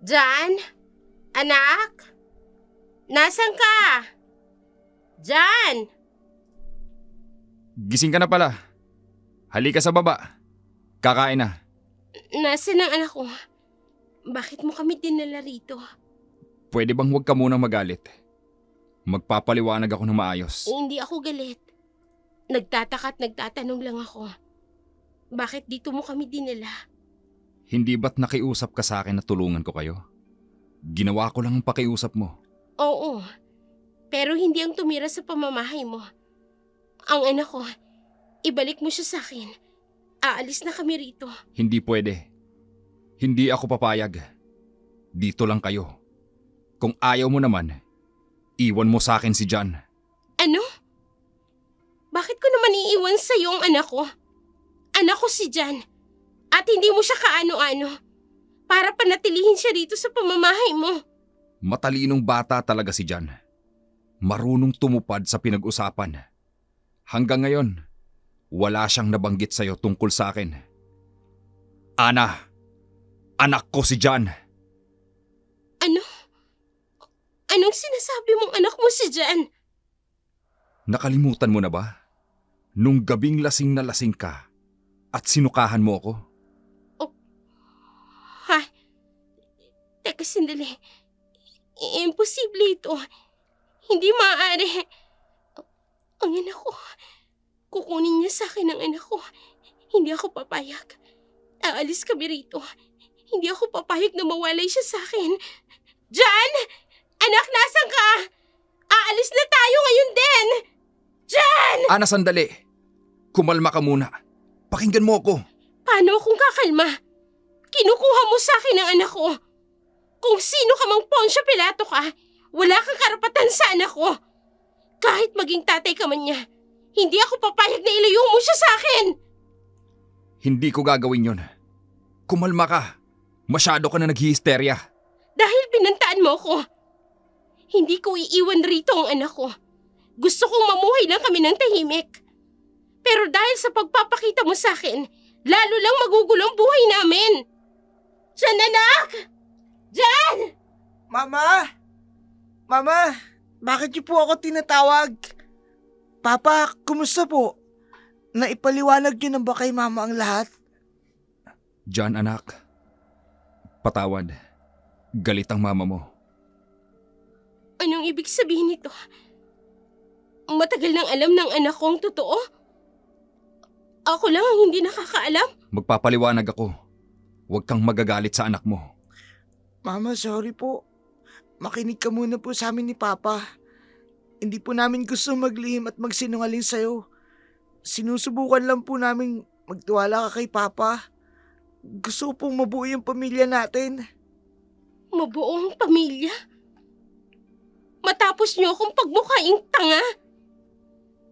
Jan? Anak? Nasaan ka? Jan? Gising ka na pala. Halika sa baba. Kakain na. Nasaan ang anak ko? Bakit mo kami dinala rito? Pwede bang huwag ka munang magalit? Magpapaliwanag ako ng maayos. Hindi ako galit. Nagtataka at nagtatanong lang ako. Bakit dito mo kami dinala? Hindi ba't nakiusap ka sa akin na tulungan ko kayo? Ginawa ko lang ang pakiusap mo. Oo, pero hindi ang tumira sa pamamahay mo. Ang anak ko, ibalik mo siya sa akin. Aalis na kami rito. Hindi pwede. Hindi ako papayag. Dito lang kayo. Kung ayaw mo naman, iwan mo sa akin si Jan. Ano? Bakit ko naman iiwan sa iyo ang anak ko? Anak ko si Jan. At hindi mo siya kaano-ano para panatilihin siya rito sa pamamahay mo. Matalinong bata talaga si Jan. Marunong tumupad sa pinag-usapan. Hanggang ngayon, wala siyang nabanggit sa'yo tungkol sa akin. Ana, anak ko si Jan. Ano? Anong sinasabi mong anak mo si Jan? Nakalimutan mo na ba? Nung gabing lasing na lasing ka at sinukahan mo ako? Ha? Teka sandali. Imposible ito. Hindi maaari. Ang anak ko. Kukunin niya sa akin ang anak ko. Hindi ako papayag. Aalis kami rito. Hindi ako papayag na mawalay siya sa akin. Jan! Anak, nasan ka? Aalis na tayo ngayon din! Jan! Ana, sandali. Kumalma ka muna. Pakinggan mo ako. Paano akong kakalma? Kinukuha mo sa akin ang anak ko. Kung sino ka mang Poncio Pilato ka, wala kang karapatan sa anak ko. Kahit maging tatay ka man niya, hindi ako papayag na ilayo mo siya sa akin. Hindi ko gagawin yon. Kumalma ka. Masyado ka na naghihisterya. Dahil pinantaan mo ko. Hindi ko iiwan rito ang anak ko. Gusto kong mamuhay lang kami ng tahimik. Pero dahil sa pagpapakita mo sa akin, lalo lang magugulo ang buhay namin. Diyan, anak! Diyan! Mama! Mama! Bakit niyo po ako tinatawag? Papa, kumusta po? Naipaliwanag niyo na ba kay mama ang lahat? Jan, anak. Patawad. Galit ang mama mo. Anong ibig sabihin nito? Matagal nang alam ng anak ko ang totoo? Ako lang ang hindi nakakaalam? Magpapaliwanag ako. Huwag kang magagalit sa anak mo. Mama, sorry po. Makinig ka muna po sa amin ni Papa. Hindi po namin gusto maglihim at magsinungaling sa'yo. Sinusubukan lang po namin magtiwala ka kay Papa. Gusto ko pong mabuo yung pamilya natin. Mabuo ang pamilya? Matapos niyo akong pagmukhaing tanga?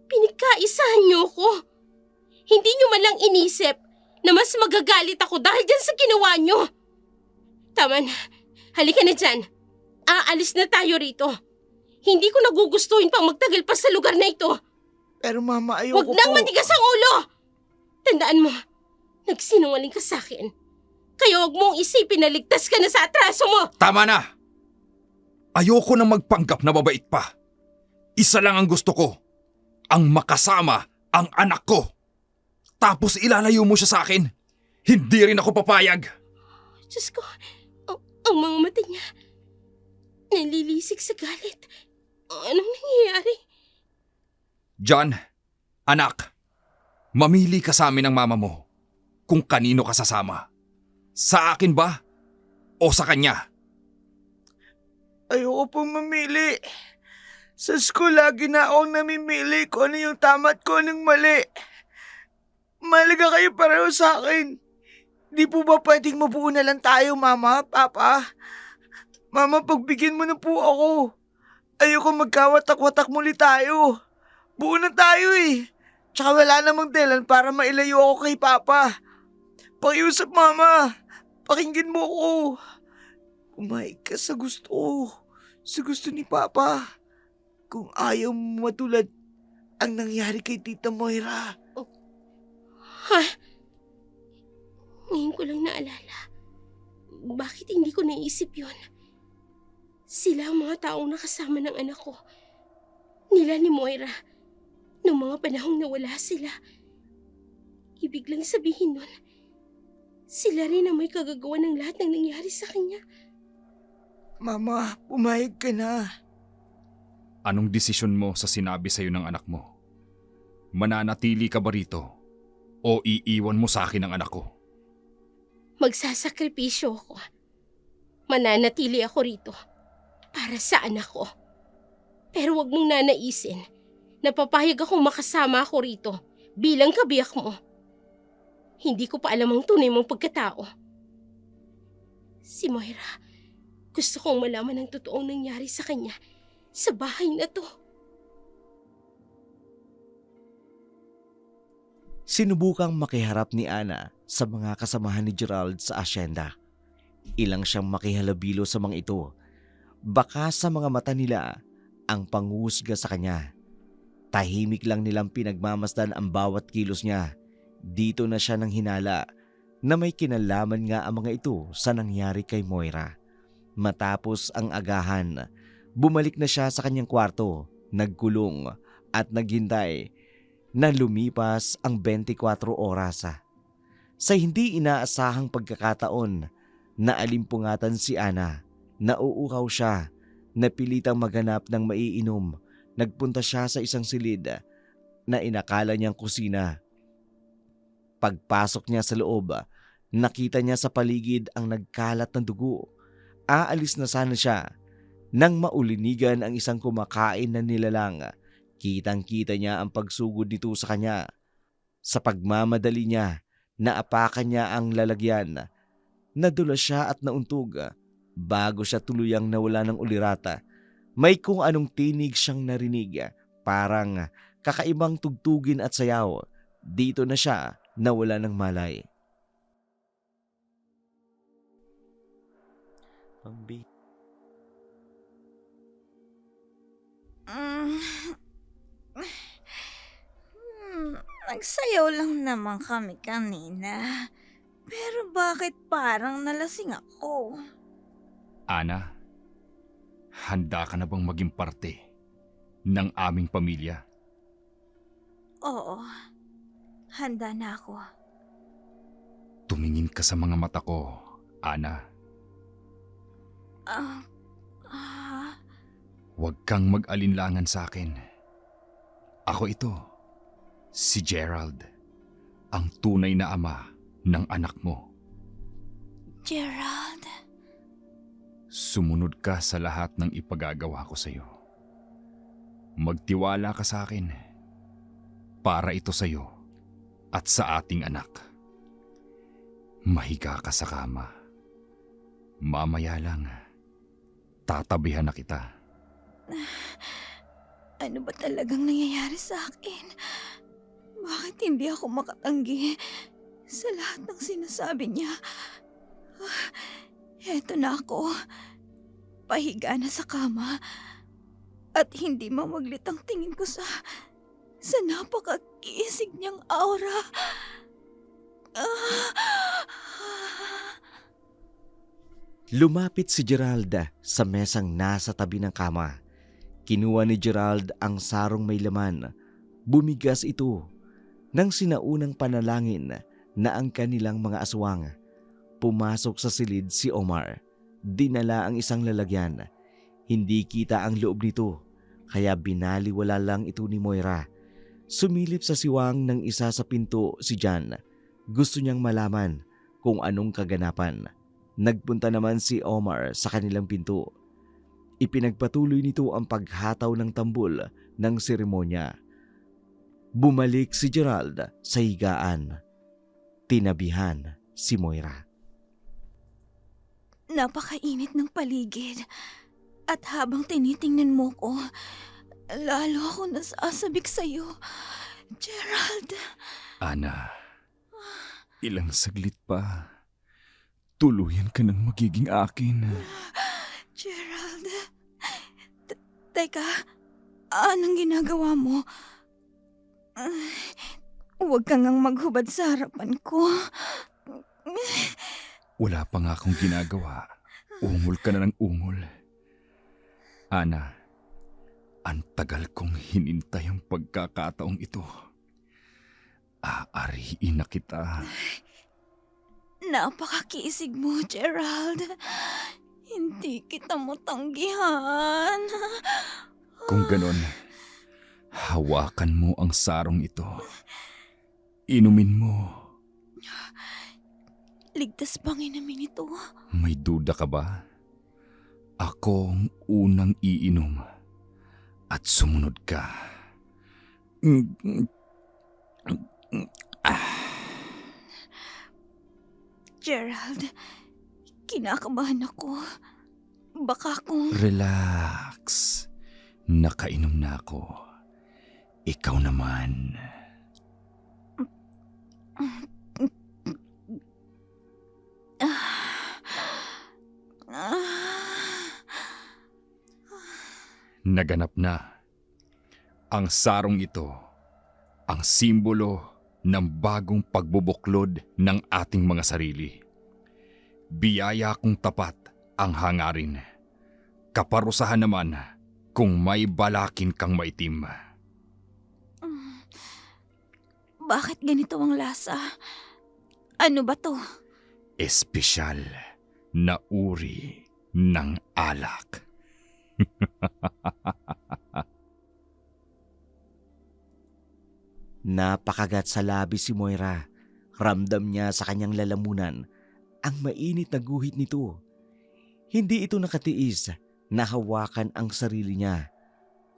Pinagkaisahan niyo ko. Hindi niyo man lang inisip na mas magagalit ako dahil dyan sa ginawa niyo. Tama na. Halika na dyan. Aalis na tayo rito. Hindi ko nagugustuhin pang magtagal pa sa lugar na ito. Pero Mama, ayoko Huwag nang po. matigas ang ulo! Tandaan mo, nagsinungaling ka sa akin. Kaya huwag mong isipin na ligtas ka na sa atraso mo. Tama na! Ayoko na magpanggap na mabait pa. Isa lang ang gusto ko. Ang makasama ang anak ko. Tapos ilalayo mo siya sa akin. Hindi rin ako papayag. Diyos ko, ang mga mata niya, nalilisik sa galit. Anong nangyayari? John, anak, mamili ka sa amin ng mama mo kung kanino ka sasama. Sa akin ba o sa kanya? Ayoko pong mamili. Sa school, lagi na akong namimili kung ano yung tama at kung anong mali. Mahalaga kayo pareho sa akin. Di po ba pwedeng mabuo na lang tayo, Mama, Papa? Mama, pagbigyan mo na po ako. Ayoko magkawatak-watak muli tayo. Buo na tayo eh. Tsaka wala namang dahilan para mailayo ako kay Papa. Pakiusap, Mama. Pakinggan mo ako. Pumayag ka sa gusto ko. Sa gusto ni Papa. Kung ayaw mo matulad ang nangyari kay Tita Moira. Ha? Ngayon ko lang naalala. Bakit hindi ko naisip yon? Sila ang mga taong nakasama ng anak ko. Nila ni Moira. Noong mga panahong nawala sila. Ibig lang sabihin nun, sila rin ang may kagagawa ng lahat ng nangyari sa kanya. Mama, pumayag ka na. Anong desisyon mo sa sinabi sa'yo ng anak mo? Mananatili ka ba rito? O iiwan mo sa akin ang anak ko? Magsasakripisyo ako. Mananatili ako rito para sa anak ko. Pero wag mong nanaisin na papayag akong makasama ako rito bilang kabiyak mo. Hindi ko pa alam ang tunay mong pagkatao. Si Moira, gusto kong malaman ang totoong nangyari sa kanya sa bahay na to. Sinubukang makiharap ni Ana sa mga kasamahan ni Gerald sa asyenda. Ilang siyang makihalabilo sa mga ito. Baka sa mga mata nila ang panghusga sa kanya. Tahimik lang nilang pinagmamasdan ang bawat kilos niya. Dito na siya nang hinala na may kinalaman nga ang mga ito sa nangyari kay Moira. Matapos ang agahan, bumalik na siya sa kanyang kwarto, nagkulong at naghintay na lumipas ang 24 oras. Sa hindi inaasahang pagkakataon, naalimpungatan si Ana. Nauuhaw siya, napilitang maghanap ng maiinom. Nagpunta siya sa isang silid na inakala niyang kusina. Pagpasok niya sa loob, nakita niya sa paligid ang nagkalat ng dugo. Aalis na sana siya nang maulinigan ang isang kumakain na nilalang. Kitang-kita niya ang pagsugod nito sa kanya. Sa pagmamadali niya, naapakan niya ang lalagyan. Nadula siya at nauntog. Bago siya tuluyang nawala ng ulirata, may kung anong tinig siyang narinig. Parang kakaibang tugtugin at sayaw. Dito na siya nawala ng malay. Nagsayaw lang naman kami kanina. Pero bakit parang nalasing ako? Ana, handa ka na bang maging parte ng aming pamilya? Oo, handa na ako. Tumingin ka sa mga mata ko, Ana. Huwag kang mag-alinlangan sa akin. Ako ito, si Gerald, ang tunay na ama ng anak mo. Gerald? Sumunod ka sa lahat ng ipagagawa ko sa iyo. Magtiwala ka sa akin para ito sa iyo at sa ating anak. Mahiga ka sa kama. Mamaya lang, tatabihan na kita. Ano ba talagang nangyayari sa akin? Bakit hindi ako makatanggi sa lahat ng sinasabi niya? Eto na ako, pahiga na sa kama at hindi mamaglit ang tingin ko sa napakakisig niyang aura. Lumapit si Gerald sa mesang nasa tabi ng kama. Kinuha ni Gerald ang sarong may laman. Bumigas ito nang sinaunang panalangin na ang kanilang mga aswang. Pumasok sa silid si Omar. Dinala ang isang lalagyan. Hindi kita ang loob nito, kaya binaliwala lang ito ni Moira. Sumilip sa siwang ng isa sa pinto si John. Gusto niyang malaman kung anong kaganapan. Nagpunta naman si Omar sa kanilang pinto. Ipinagpatuloy nito ang paghataw ng tambol ng seremonya. Bumalik si Gerald sa higaan. Tinabihan si Moira. Napakainit ng paligid at habang tinitingnan mo ko, lalo ako nasasabik sa'yo. Gerald. Ana, Ilang saglit pa, tuluyan ka ng magiging akin. Gerald, teka, anong ginagawa mo? Huwag kang ngang maghubad sa harapan ko. Wala pa nga akong ginagawa. Ungol ka na ng ungol. Ana, ang tagal kong hinintay ang pagkakataong ito. Aariin na kita. Napakakisig mo, Gerald. Hindi kita matanggihan. Kung ganon, hawakan mo ang sarong ito. Inumin mo. Ligtas bang inumin ito? May duda ka ba? Ako ang unang iinom at sumunod ka. Gerald, kinakabahan ako. Baka kung... Relax. Nakainom na ako. Ikaw naman. Naganap na. Ang sarong ito, ang simbolo ng bagong pagbubuklod ng ating mga sarili. Biyaya kung tapat ang hangarin. Kaparusahan naman kung may balakin kang maitim. Bakit ganito ang lasa? Ano ba to? Espesyal na uri ng alak. Napakagat sa labi si Moira. Ramdam niya sa kanyang lalamunan ang mainit na guhit nito. Hindi ito nakatiis na hawakan ang sarili niya.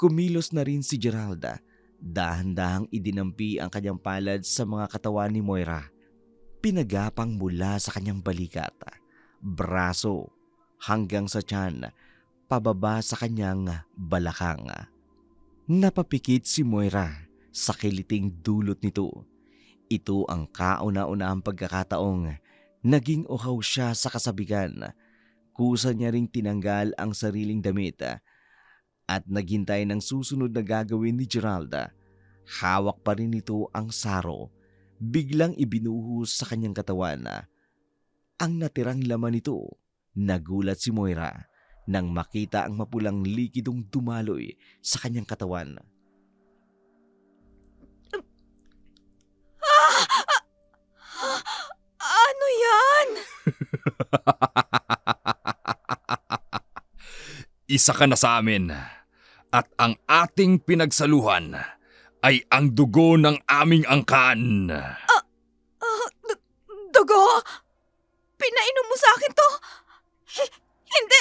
Kumilos na rin si Geralda. Dahan-dahang idinampi ang kanyang palad sa mga katawan ni Moira. Pinagapang mula sa kanyang balikat, braso, hanggang sa tiyan, pababa sa kanyang balakang. Napapikit si Moira sa kiliting dulot nito. Ito ang kauna-unahang pagkakataong naging uhaw siya sa kasabigan. Kusa niya ring tinanggal ang sariling damit at naghintay ng susunod na gagawin ni Geralda. Hawak pa rin ito ang saro. Biglang ibinuhos sa kanyang katawan. Ang natirang laman nito, nagulat si Moira nang makita ang mapulang likidong dumaloy sa kanyang katawan. Ano yan? Isa ka na sa amin at ang ating pinagsaluhan ay ang dugo ng aming angkan. Dugo? Pinainom mo sa akin to? Hindi.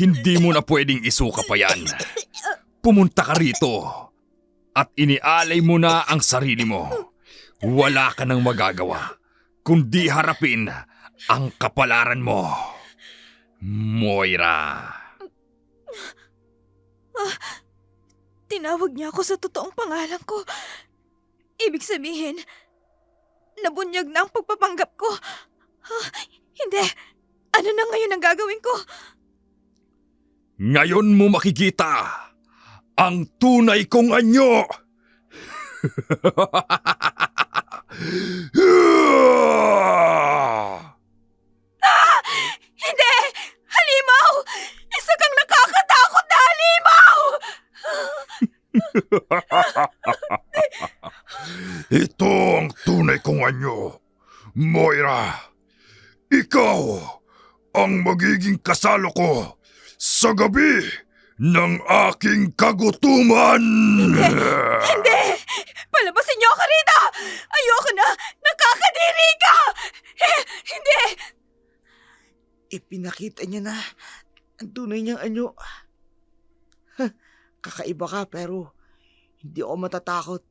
Hindi mo na pwedeng isuka pa yan. Pumunta ka rito at inialay mo na ang sarili mo. Wala ka nang magagawa kundi harapin ang kapalaran mo, Moira. Tinawag niya ako sa totoong pangalan ko. Ibig sabihin, nabunyag na ang pagpapanggap ko. Hindi. Ano na ngayon ang gagawin ko? Ngayon mo makikita ang tunay kong anyo. Hindi! Halimaw! Isa kang nakakatakot na halimaw! Ito ang tunay kong anyo, Moira. Ikaw ang magiging kasalo ko sa gabi ng aking kagutuman. Hindi! Palabasin niyo ako rito! Ayoko na! Nakakadiri ka! Hindi! Ipinakita niya na ang tunay niyang anyo. Kakaiba ka pero hindi ako matatakot.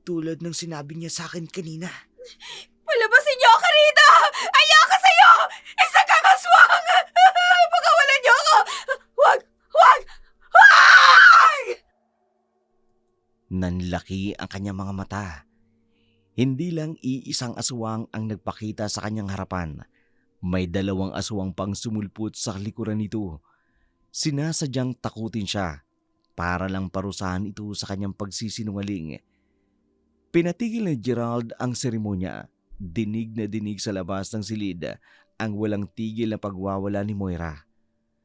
Tulad ng sinabi niya sa akin kanina. Palabasin niyo ako rito! Ayoko sa'yo! Isa kang aswang! Pakawalan niyo ako! Wag! Wag! Wag! Nanlaki ang kanyang mga mata. Hindi lang iisang aswang ang nagpakita sa kanyang harapan. May 2 aswang pang sumulpot sa likuran nito. Sinasadyang takutin siya para lang parusahan ito sa kanyang pagsisinungaling. Pinatigil ni Gerald ang seremonya. Dinig na dinig sa labas ng silid ang walang tigil na pagwawala ni Moira.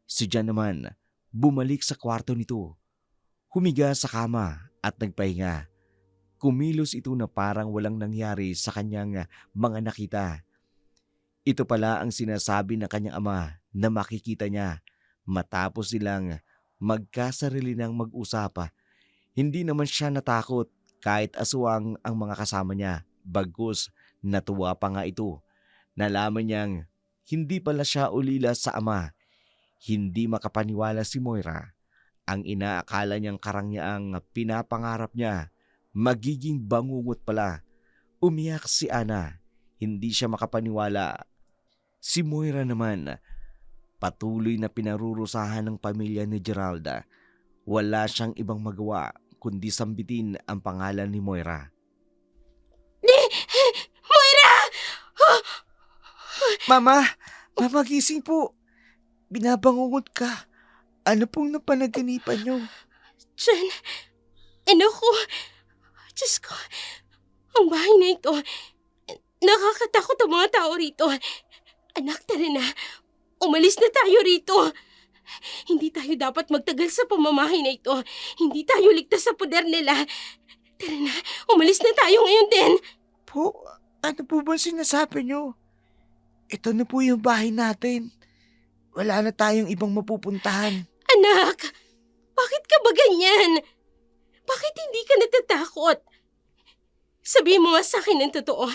Si Jan naman, bumalik sa kwarto nito. Humiga sa kama at nagpahinga. Kumilos ito na parang walang nangyari sa kanyang mga nakita. Ito pala ang sinasabi ng kanyang ama na makikita niya matapos silang magkasarili ng mag-usap. Hindi naman siya natakot kahit aswang ang mga kasama niya. Bagkus natuwa pa nga ito. Nalaman niyang hindi pala siya ulila sa ama. Hindi makapaniwala si Moira. Ang inaakala niyang karangyaang pinapangarap niya, magiging bangungot pala. Umiyak si Ana. Hindi siya makapaniwala. Si Moira naman, patuloy na pinarurusahan ng pamilya ni Geralda. Wala siyang ibang magawa kundi sambitin ang pangalan ni Moira. Moira! Mama! Mama, gising po. Binabangungot ka. Ano pong napanaginipan niyo? Jan, ko. Diyos ko, ang bahay na ito, nakakatakot ang mga tao rito. Anak, tara na. Umalis na tayo rito. Hindi tayo dapat magtagal sa pamamahay na ito. Hindi tayo ligtas sa poder nila. Tara na, umalis na tayo ngayon din. Po, ano po ba sinasabi niyo? Ito na po yung bahay natin. Wala na tayong ibang mapupuntahan. Anak, bakit ka ba ganyan? Bakit hindi ka natatakot? Sabihin mo nga sa akin ng totoo.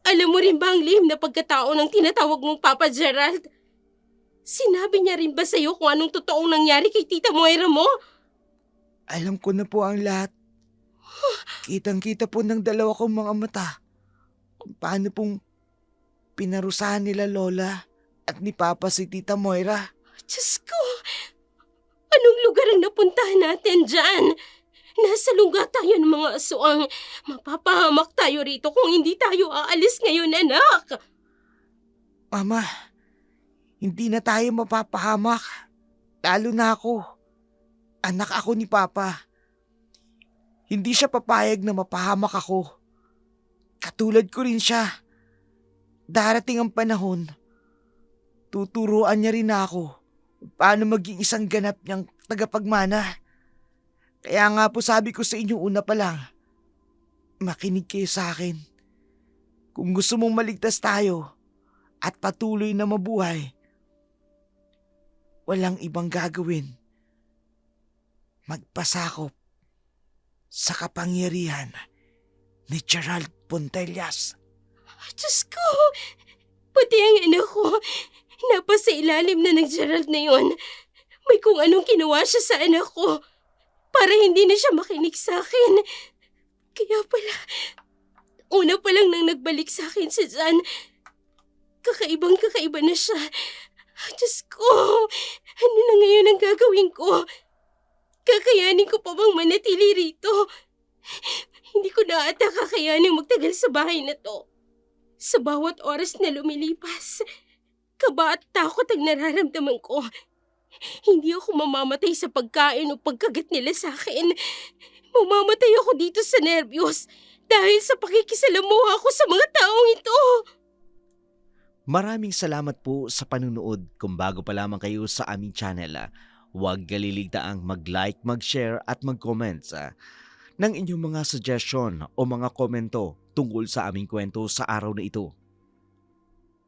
Alam mo rin ba ang lihim na pagkatao ng tinatawag mong Papa Gerald? Sinabi niya rin ba sa'yo kung anong totoong nangyari kay Tita Moira mo? Alam ko na po ang lahat. Kitang-kita po ng 2 kong mga mata kung paano pong pinarusahan nila Lola at ni Papa si Tita Moira. Diyos ko, anong lugar ang napuntahan natin dyan? Nasa lungga tayo ng mga aswang. Mapapahamak tayo rito kung hindi tayo aalis ngayon, anak. Mama, hindi na tayo mapapahamak. Lalo na ako. Anak ako ni Papa. Hindi siya papayag na mapahamak ako. Katulad ko rin siya. Darating ang panahon, tuturuan niya rin ako paano maging isang ganap niyang tagapagmana. Kaya nga po sabi ko sa inyo una pa lang, makinig kayo sa akin. Kung gusto mong maligtas tayo at patuloy na mabuhay, walang ibang gagawin. Magpasakop sa kapangyarihan ni Gerald Pontellas. Diyos ko, pati ang ina ko, napasa ilalim na ng Gerald na yon. May kung anong ginawa siya sa anak ko para hindi na siya makinig sa akin. Kaya pala, una pa lang nang nagbalik sa akin si Jan, kakaibang-kakaiba na siya. Diyos ko, ano na ngayon ang gagawin ko? Kakayanin ko pa bang manatili rito? Hindi ko na ata kakayanin magtagal sa bahay na to. Sa bawat oras na lumilipas, kaba at takot ang nararamdaman ko. Hindi ako mamamatay sa pagkain o pagkagat nila sa akin. Mamamatay ako dito sa nervyos dahil sa pakikisalamuha ko sa mga taong ito. Maraming salamat po sa panunood. Kung bago pa lamang kayo sa aming channel, huwag kaliligtaang mag-like, mag-share at mag-comment ng inyong mga suggestion o mga komento tungkol sa aming kwento sa araw na ito.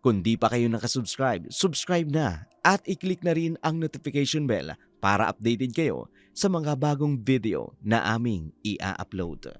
Kung di pa kayo nakasubscribe, subscribe na at i-click na rin ang notification bell para updated kayo sa mga bagong video na aming i-upload.